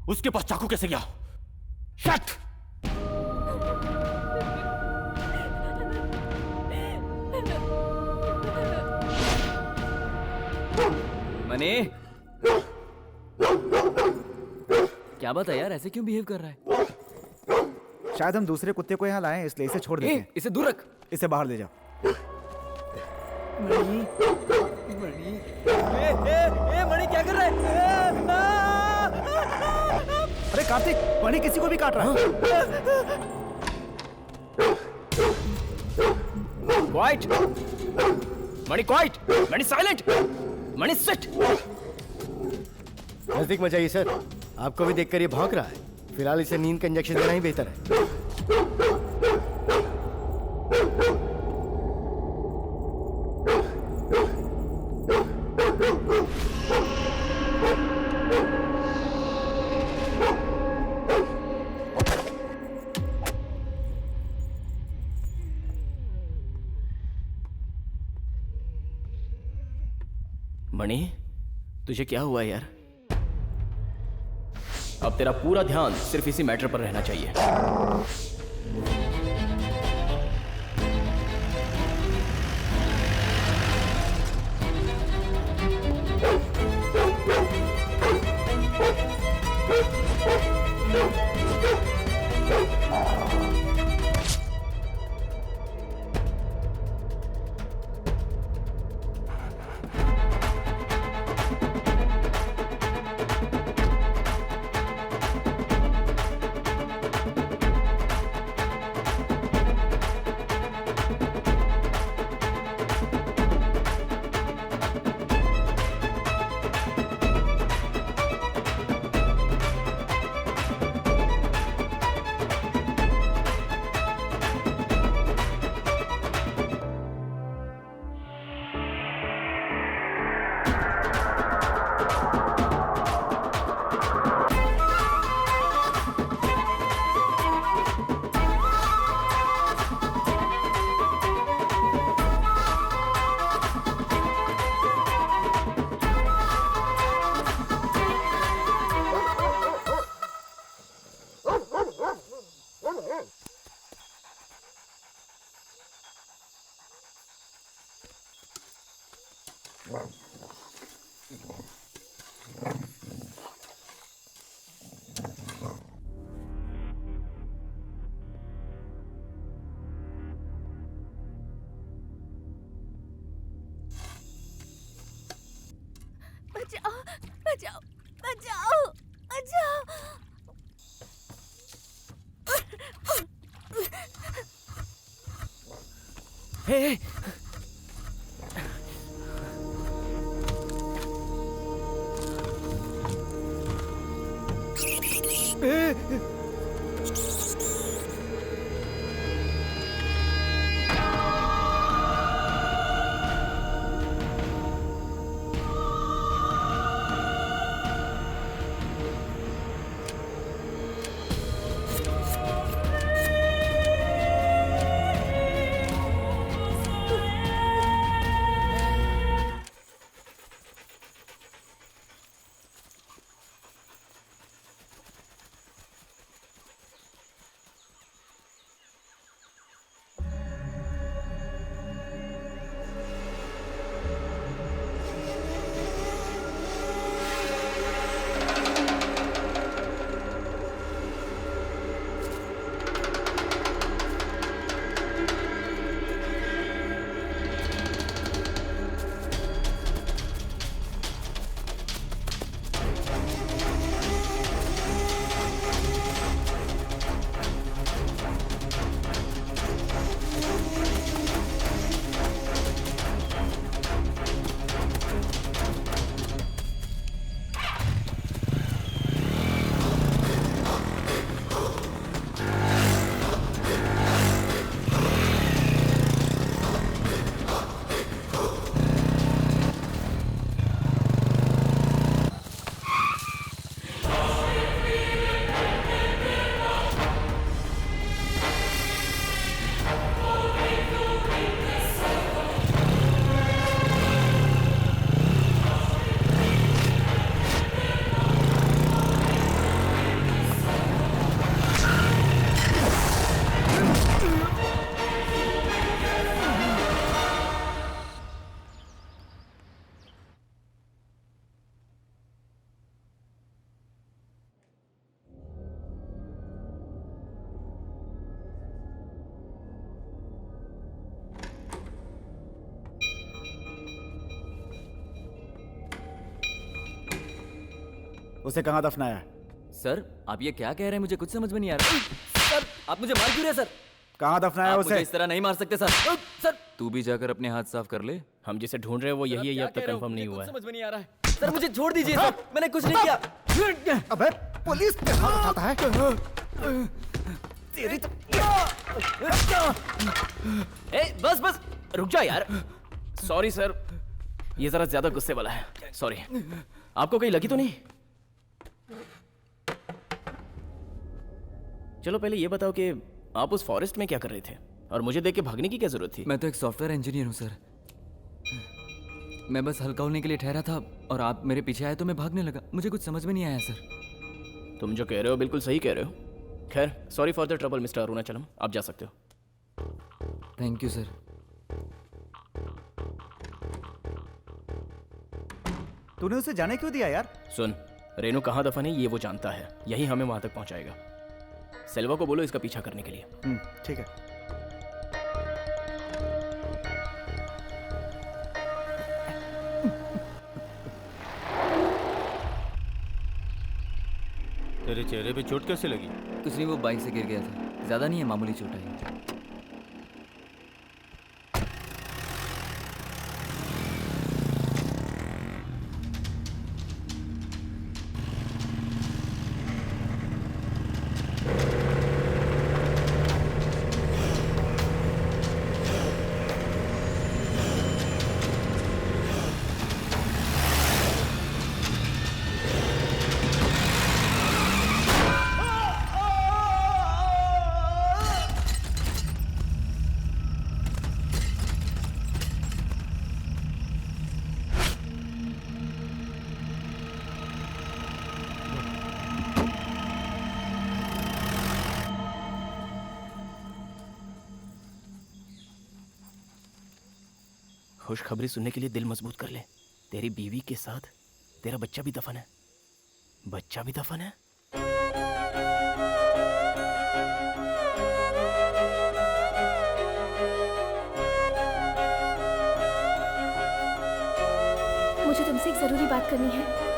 उसके पास चाकू कैसे गया? शट! मनी, क्या बात है यार, ऐसे क्यों बिहेव कर रहा है? शायद हम दूसरे कुत्ते को यहाँ लाए हैं, इसलिए इसे छोड़ देते हैं। इसे दूर रख। इसे बाहर ले जाओ। मणि क्या कर रहा है? अरे कार्तिक, मणि किसी को भी काट रहा है। क्वाइट! मणि क्वाइट! मणि साइलेंट! मणि सिट! नजदीक मत जाइए सर, आपको भी देखकर ये भौंक रहा है। फिलहाल इसे नींद का इंजेक्शन देना ही बेहतर है। मणि, तुझे क्या हुआ यार? अब तेरा पूरा ध्यान सिर्फ इसी मैटर पर रहना चाहिए। बचाओ, बचाओ, बचाओ, बचाओ। हे, उसे कहाँ दफनाया है? सर आप ये क्या कह रहे हैं, मुझे कुछ समझ में नहीं आ रहा। सर आप मुझे मार क्यों रहे सर? कहाँ दफनाया आप उसे? मुझे इस तरह नहीं मार सकते सर। सर तू भी जाकर अपने हाथ साफ कर ले। हम जिसे ढूंढ रहे हैं वो यही है, ये अब तक कंफर्म नहीं हुआ है। समझ में नहीं आ रहा है सर, मुझे छोड़ दीजिए सर, मैंने कुछ नहीं किया। अबे पुलिस पे हाथ उठाता है। तेरी तो बस बस रुक जा यार। सॉरी सर, ये जरा ज्यादा गुस्से वाला है, सॉरी। आपको कहीं लगी तो नहीं? चलो पहले ये बताओ कि आप उस फॉरेस्ट में क्या कर रहे थे और मुझे देख के भागने की क्या जरूरत थी? मैं तो एक सॉफ्टवेयर इंजीनियर हूँ सर, मैं बस हल्का होने के लिए ठहरा था और आप मेरे पीछे आए तो मैं भागने लगा। मुझे कुछ समझ में नहीं आया सर। तुम जो कह रहे हो बिल्कुल सही कह रहे हो। खैर sorry for the trouble mister Arunachalam, आप जा सकते हो। Thank you sir. तूने उसे जाने क्यों दिया यार? सुन, रेनू कहाँ दफन है ये वो जानता है, यही हमें वहां तक पहुंचाएगा। सेल्वा को बोलो इसका पीछा करने के लिए। ठीक है। तेरे चेहरे पे चोट कैसे लगी? कुछ नहीं, वो बाइक से गिर गया था, ज्यादा नहीं है, मामूली चोट आई। खुशखबरी सुनने के लिए दिल मजबूत कर ले। तेरी बीवी के साथ तेरा बच्चा भी दफन है। बच्चा भी दफन है? मुझे तुमसे एक जरूरी बात करनी है।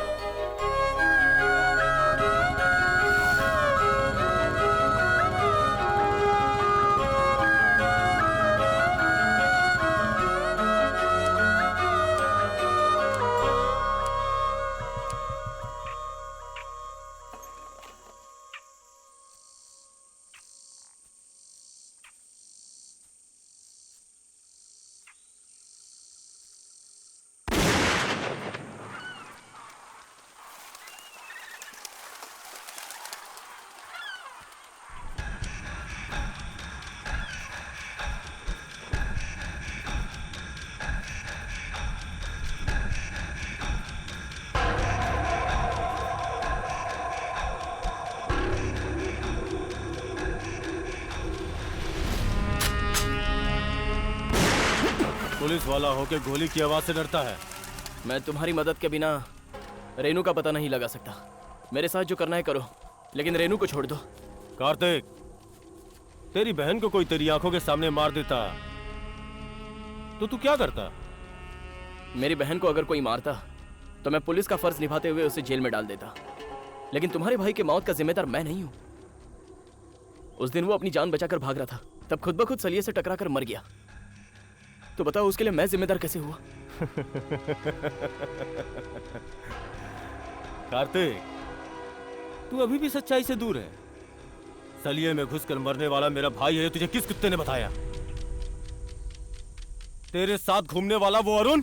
पुलिस वाला होके गोली की आवाज से डरता है। मैं तुम्हारी मदद के बिना रेनू का पता नहीं लगा सकता। मेरे साथ जो करना है करो, लेकिन रेनू को छोड़ दो। कार्तिक, तेरी बहन को कोई तेरी आंखों के सामने मार देता तो तू क्या करता? मेरी बहन को अगर कोई मारता तो मैं पुलिस का फर्ज निभाते हुए उसे जेल में डाल देता, लेकिन तुम्हारे भाई के मौत का जिम्मेदार मैं नहीं हूं। उस दिन वो अपनी जान बचाकर भाग रहा था, तब खुद ब खुद सलिए से टकराकर मर गया। तो बताओ उसके लिए मैं जिम्मेदार कैसे हुआ? कार्तिक, तू अभी भी सच्चाई से दूर है। सलिए में घुसकर मरने वाला मेरा भाई है, तुझे किस कुत्ते ने बताया? तेरे साथ घूमने वाला वो अरुण?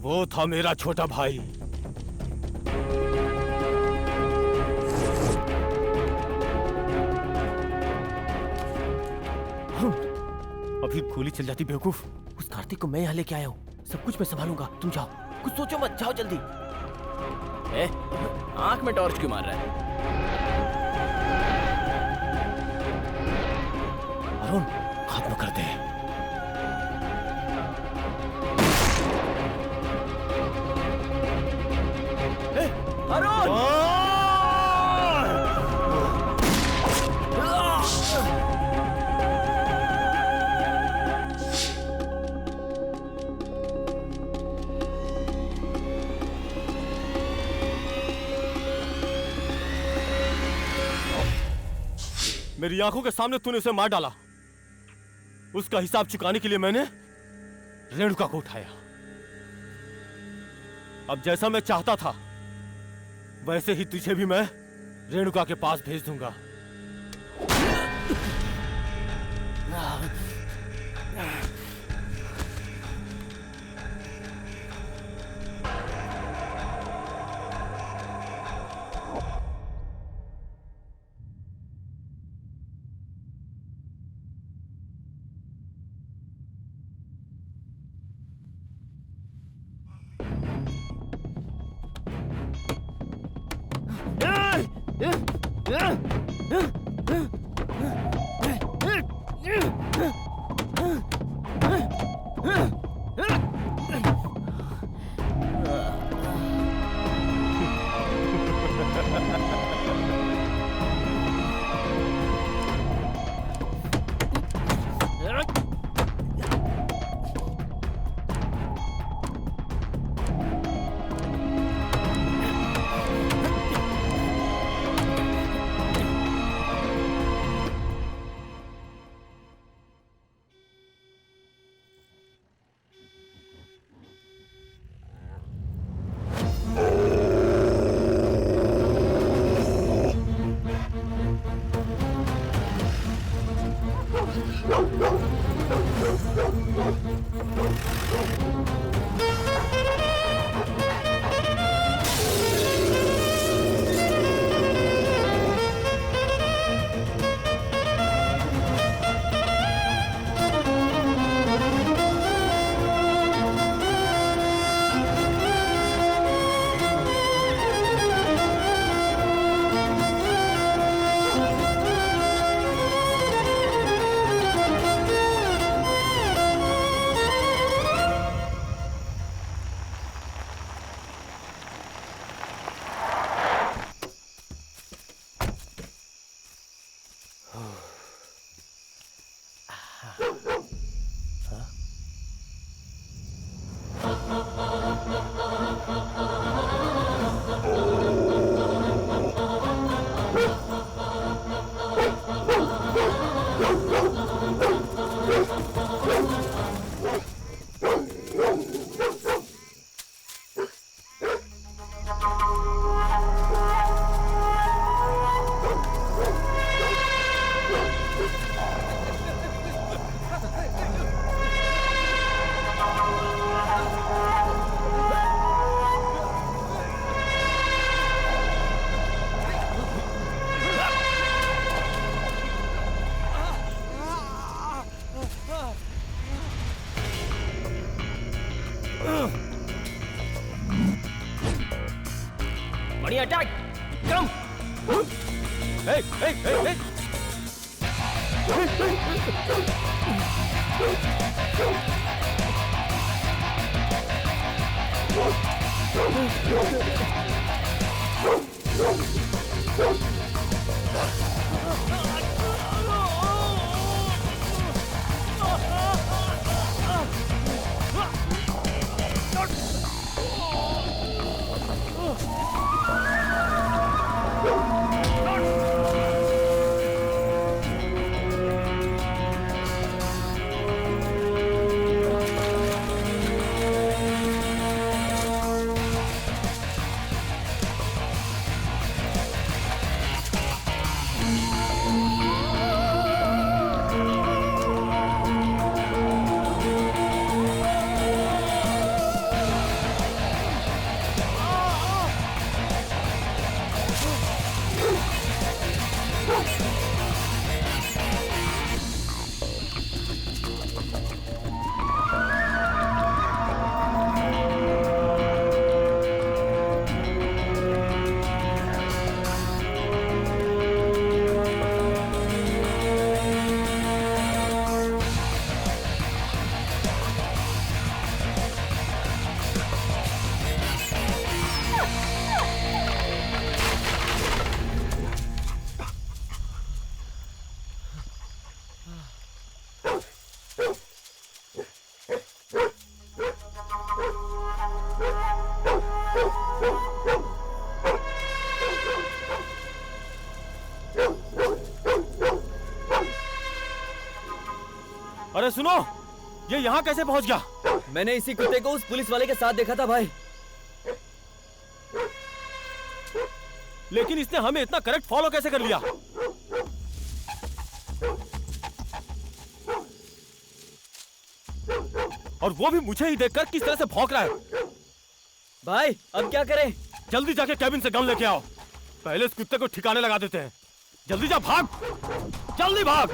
वो था मेरा छोटा भाई। अभी गोली चल जाती बेवकूफ। उस कार्तिक को मैं यहाँ लेके आया हूँ, सब कुछ मैं संभालूंगा, तुम जाओ, कुछ सोचो मत, जाओ जल्दी। आंख में टॉर्च क्यों मार रहा है? अरुण, खत्म कर दे। अरुण! मेरी आंखों के सामने तूने उसे मार डाला। उसका हिसाब चुकाने के लिए मैंने रेणुका को उठाया। अब जैसा मैं चाहता था वैसे ही तुझे भी मैं रेणुका के पास भेज दूंगा। बढ़िया अटैक, कम। hey, hey, hey, hey. सुनो, ये यहाँ कैसे पहुँच गया? मैंने इसी कुत्ते को उस पुलिस वाले के साथ देखा था भाई। लेकिन इसने हमें इतना करेक्ट फॉलो कैसे कर लिया? और वो भी मुझे ही देखकर किस तरह से भौंक रहा है। भाई अब क्या करें? जल्दी जाके कैबिन से गन लेके आओ। पहले इस कुत्ते को ठिकाने लगा देते हैं। जल्दी जा, भाग, जल्दी भाग।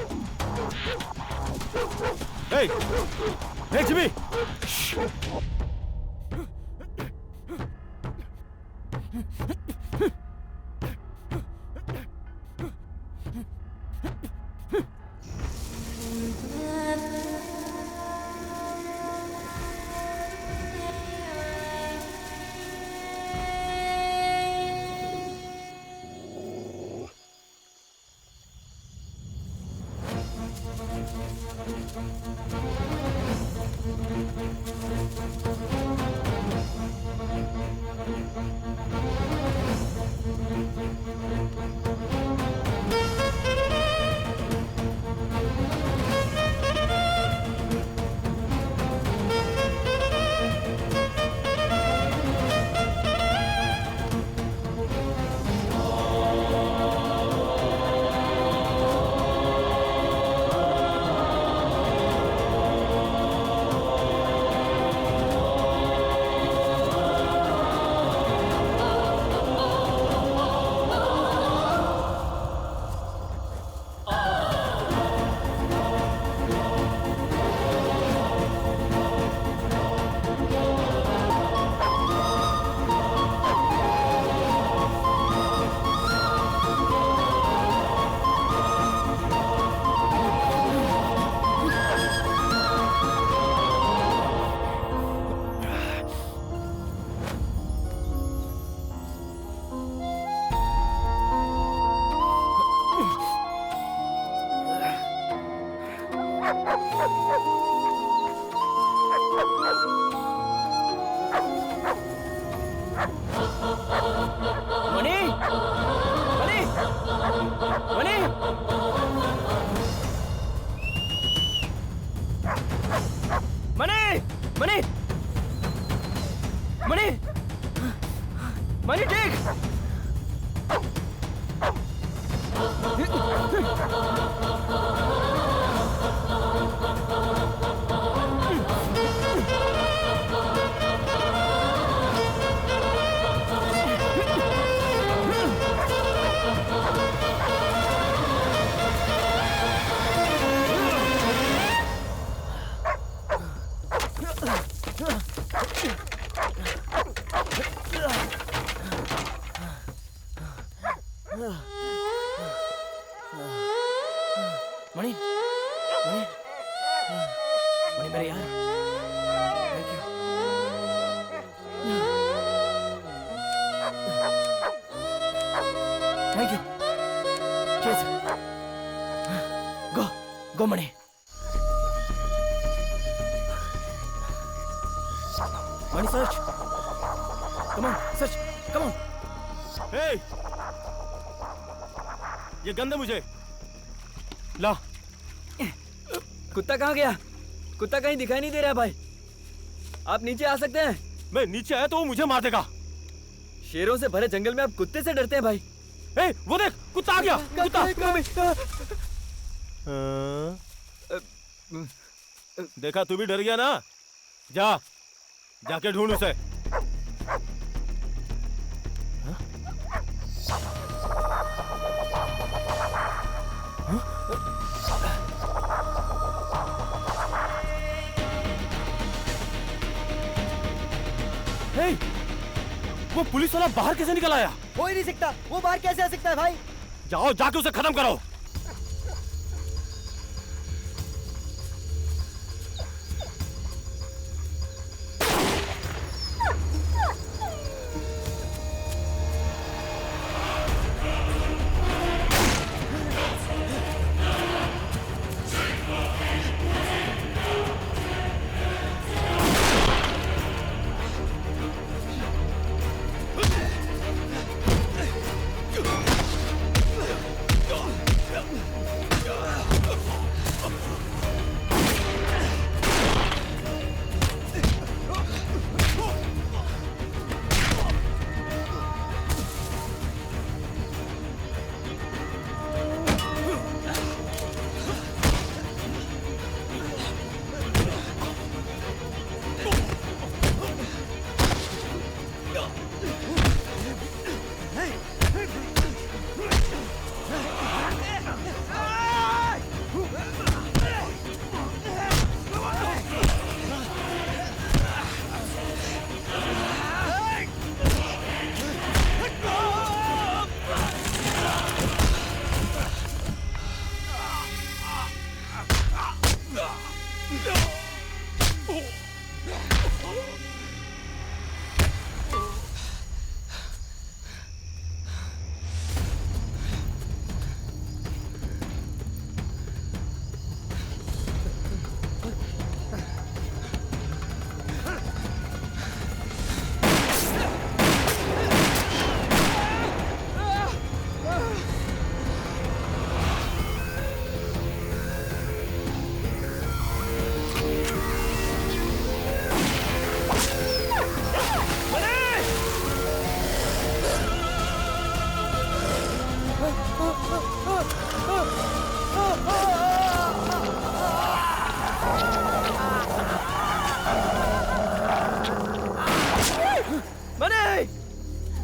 हे जिमी, मणि, मणि, मणि मेरे यार, थैंक यू। Thank you. चीज। Go Mani. Mani search. Come on, search, come on. Hey, ये गन दे मुझे। ला। कुत्ता कहाँ गया? कुत्ता कहीं दिखाई नहीं दे रहा भाई। आप नीचे आ सकते हैं? मैं नीचे आया तो वो मुझे मार देगा। शेरों से भरे जंगल में आप कुत्ते से डरते हैं भाई। ए, वो देख, कुत्ता आ गया। कुत्ता। देखा, तू भी डर गया ना? जा, जाके ढूंढ उसे। हे, वो पुलिस वाला बाहर कैसे निकल आया? हो ही नहीं सकता, वो बाहर कैसे आ सकता है भाई? जाओ, जाके उसे खत्म करो।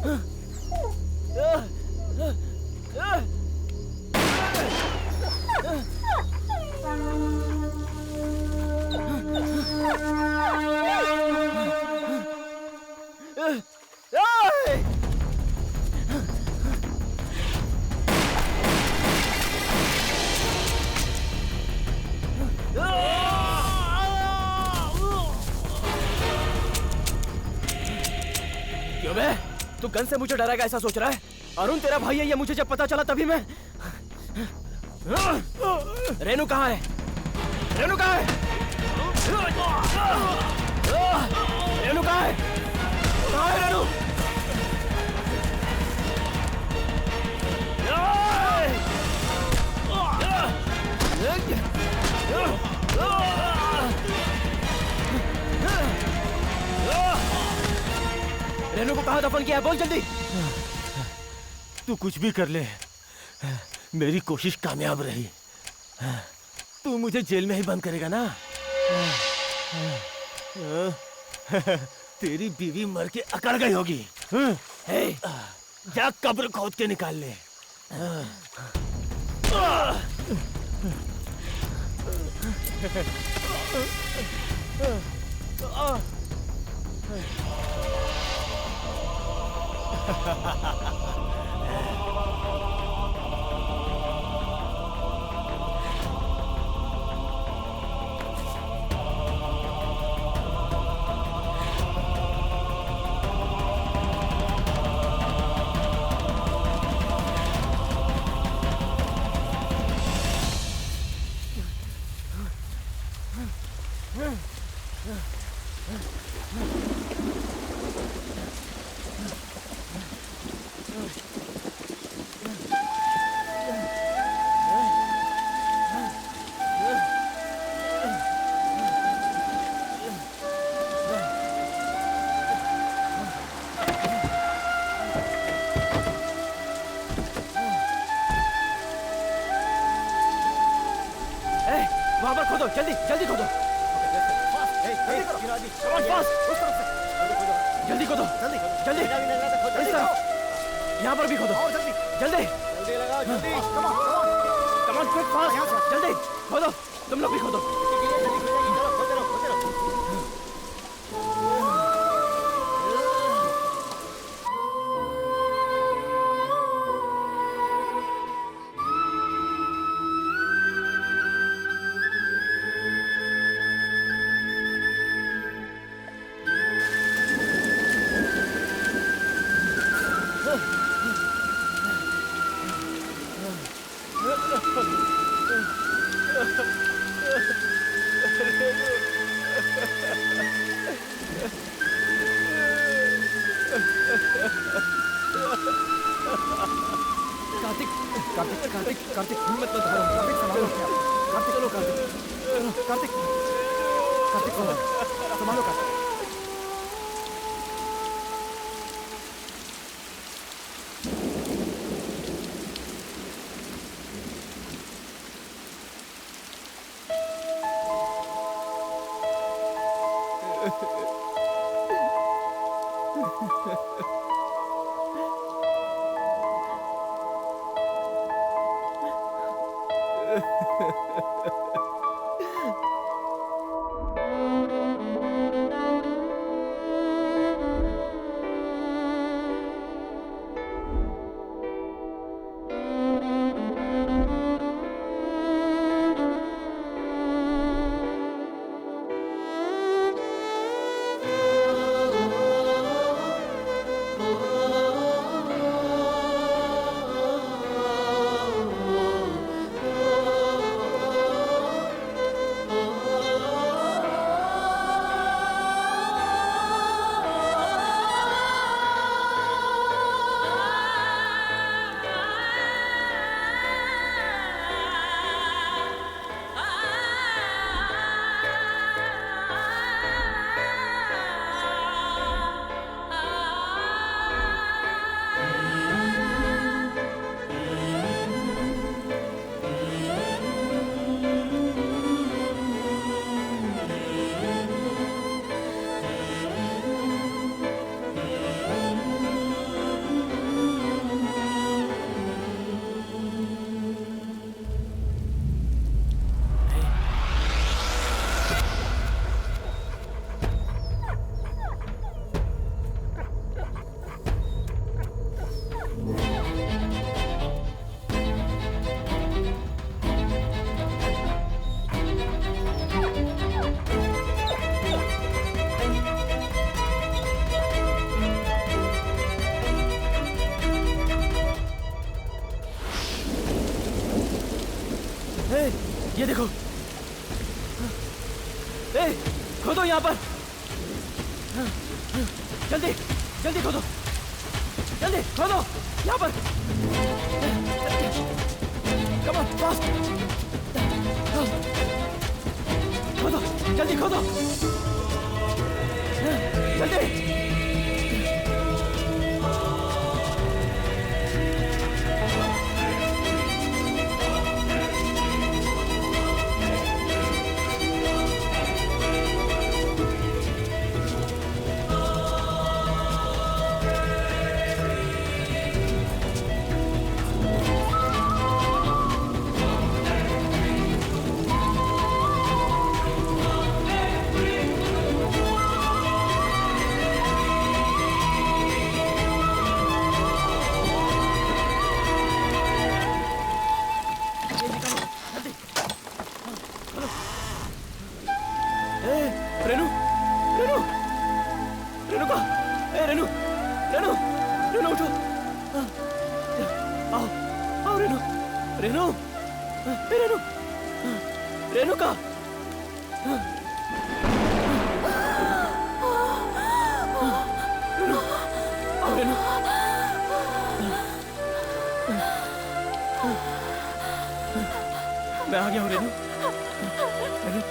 क्यों बे? तू गन से मुझे डराएगा ऐसा सोच रहा है? अरुण तेरा भाई है ये मुझे जब पता चला तभी मैं। रेनू कहाँ है? रेनू कहाँ है? रेनू कहाँ है? कहाँ है रेनू? रेनू को कहाँ दफन किया है? बोल जल्दी। तू कुछ भी कर ले, मेरी कोशिश कामयाब रही। तू मुझे जेल में ही बंद करेगा ना? तेरी बीवी मर के अकड़ गई होगी। जा कब्र खोद के निकाल ले। वहां पर खोदो, जल्दी जल्दी खोदो। जल्दी खोदो, जल्दी इस तरफ, यहाँ पर भी खोदो, जल्दी कम ऑन क्विक फास्ट, जल्दी खोदो, तुम लोग भी खोदो। कार्तिक कार्तिक कार्तिक कार्तिक हिम्मत मत हारो, कार्तिक संभालो, कार्तिक चलो, कार्तिक कार्तिक कार्तिक संभालो कार्तिक। ये देखो। ए, खोदो यहाँ पर। जल्दी जल्दी खोदो, जल्दी खोदो यहाँ पर। Come on, fast. खोदो, जल्दी खोदो, जल्दी। रेनू, रेनू, रेनू का, रेनू, रेनू, रेनू उठो, आओ, आओ रेनू, रेनू, रेनू, रेनू का, रेनू, आओ रेनू, मैं आ गया हूँ रेनू, रेनू।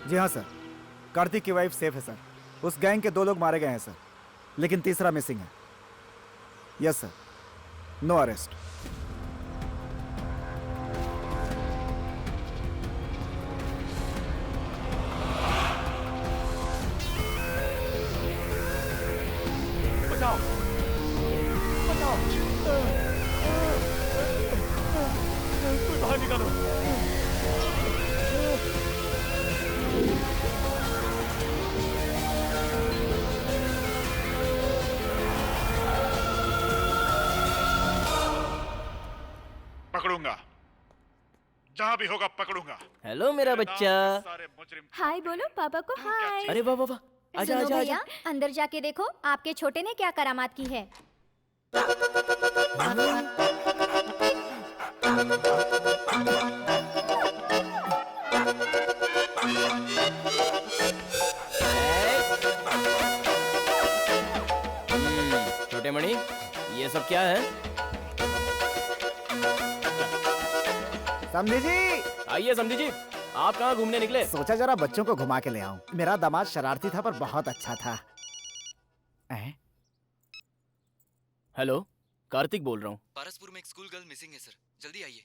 जी हाँ सर, कार्तिक की वाइफ सेफ है सर। उस गैंग के 2 लोग मारे गए हैं सर, लेकिन तीसरा मिसिंग है। Yes sir, no arrest. बचाओ, बचाओ, कोई बाहर निकालो। पकड़ूंगा, जहां भी होगा पकड़ूंगा। हेलो मेरा बच्चा। हाय बोलो पापा को हाय। अरे वाह वाह वाह, आजा सुनो आजा भैया, आजा। अंदर जाके देखो आपके छोटे ने क्या करामात की है। छोटे मणि, ये सब क्या है? समझी जी। आइए समझी जी, आप कहाँ घूमने निकले? सोचा जरा बच्चों को घुमा के ले आऊं। मेरा दामाद शरारती था पर बहुत अच्छा था। हेलो, कार्तिक बोल रहा हूँ। पारसपुर में एक स्कूल गर्ल मिसिंग है सर, जल्दी आइए।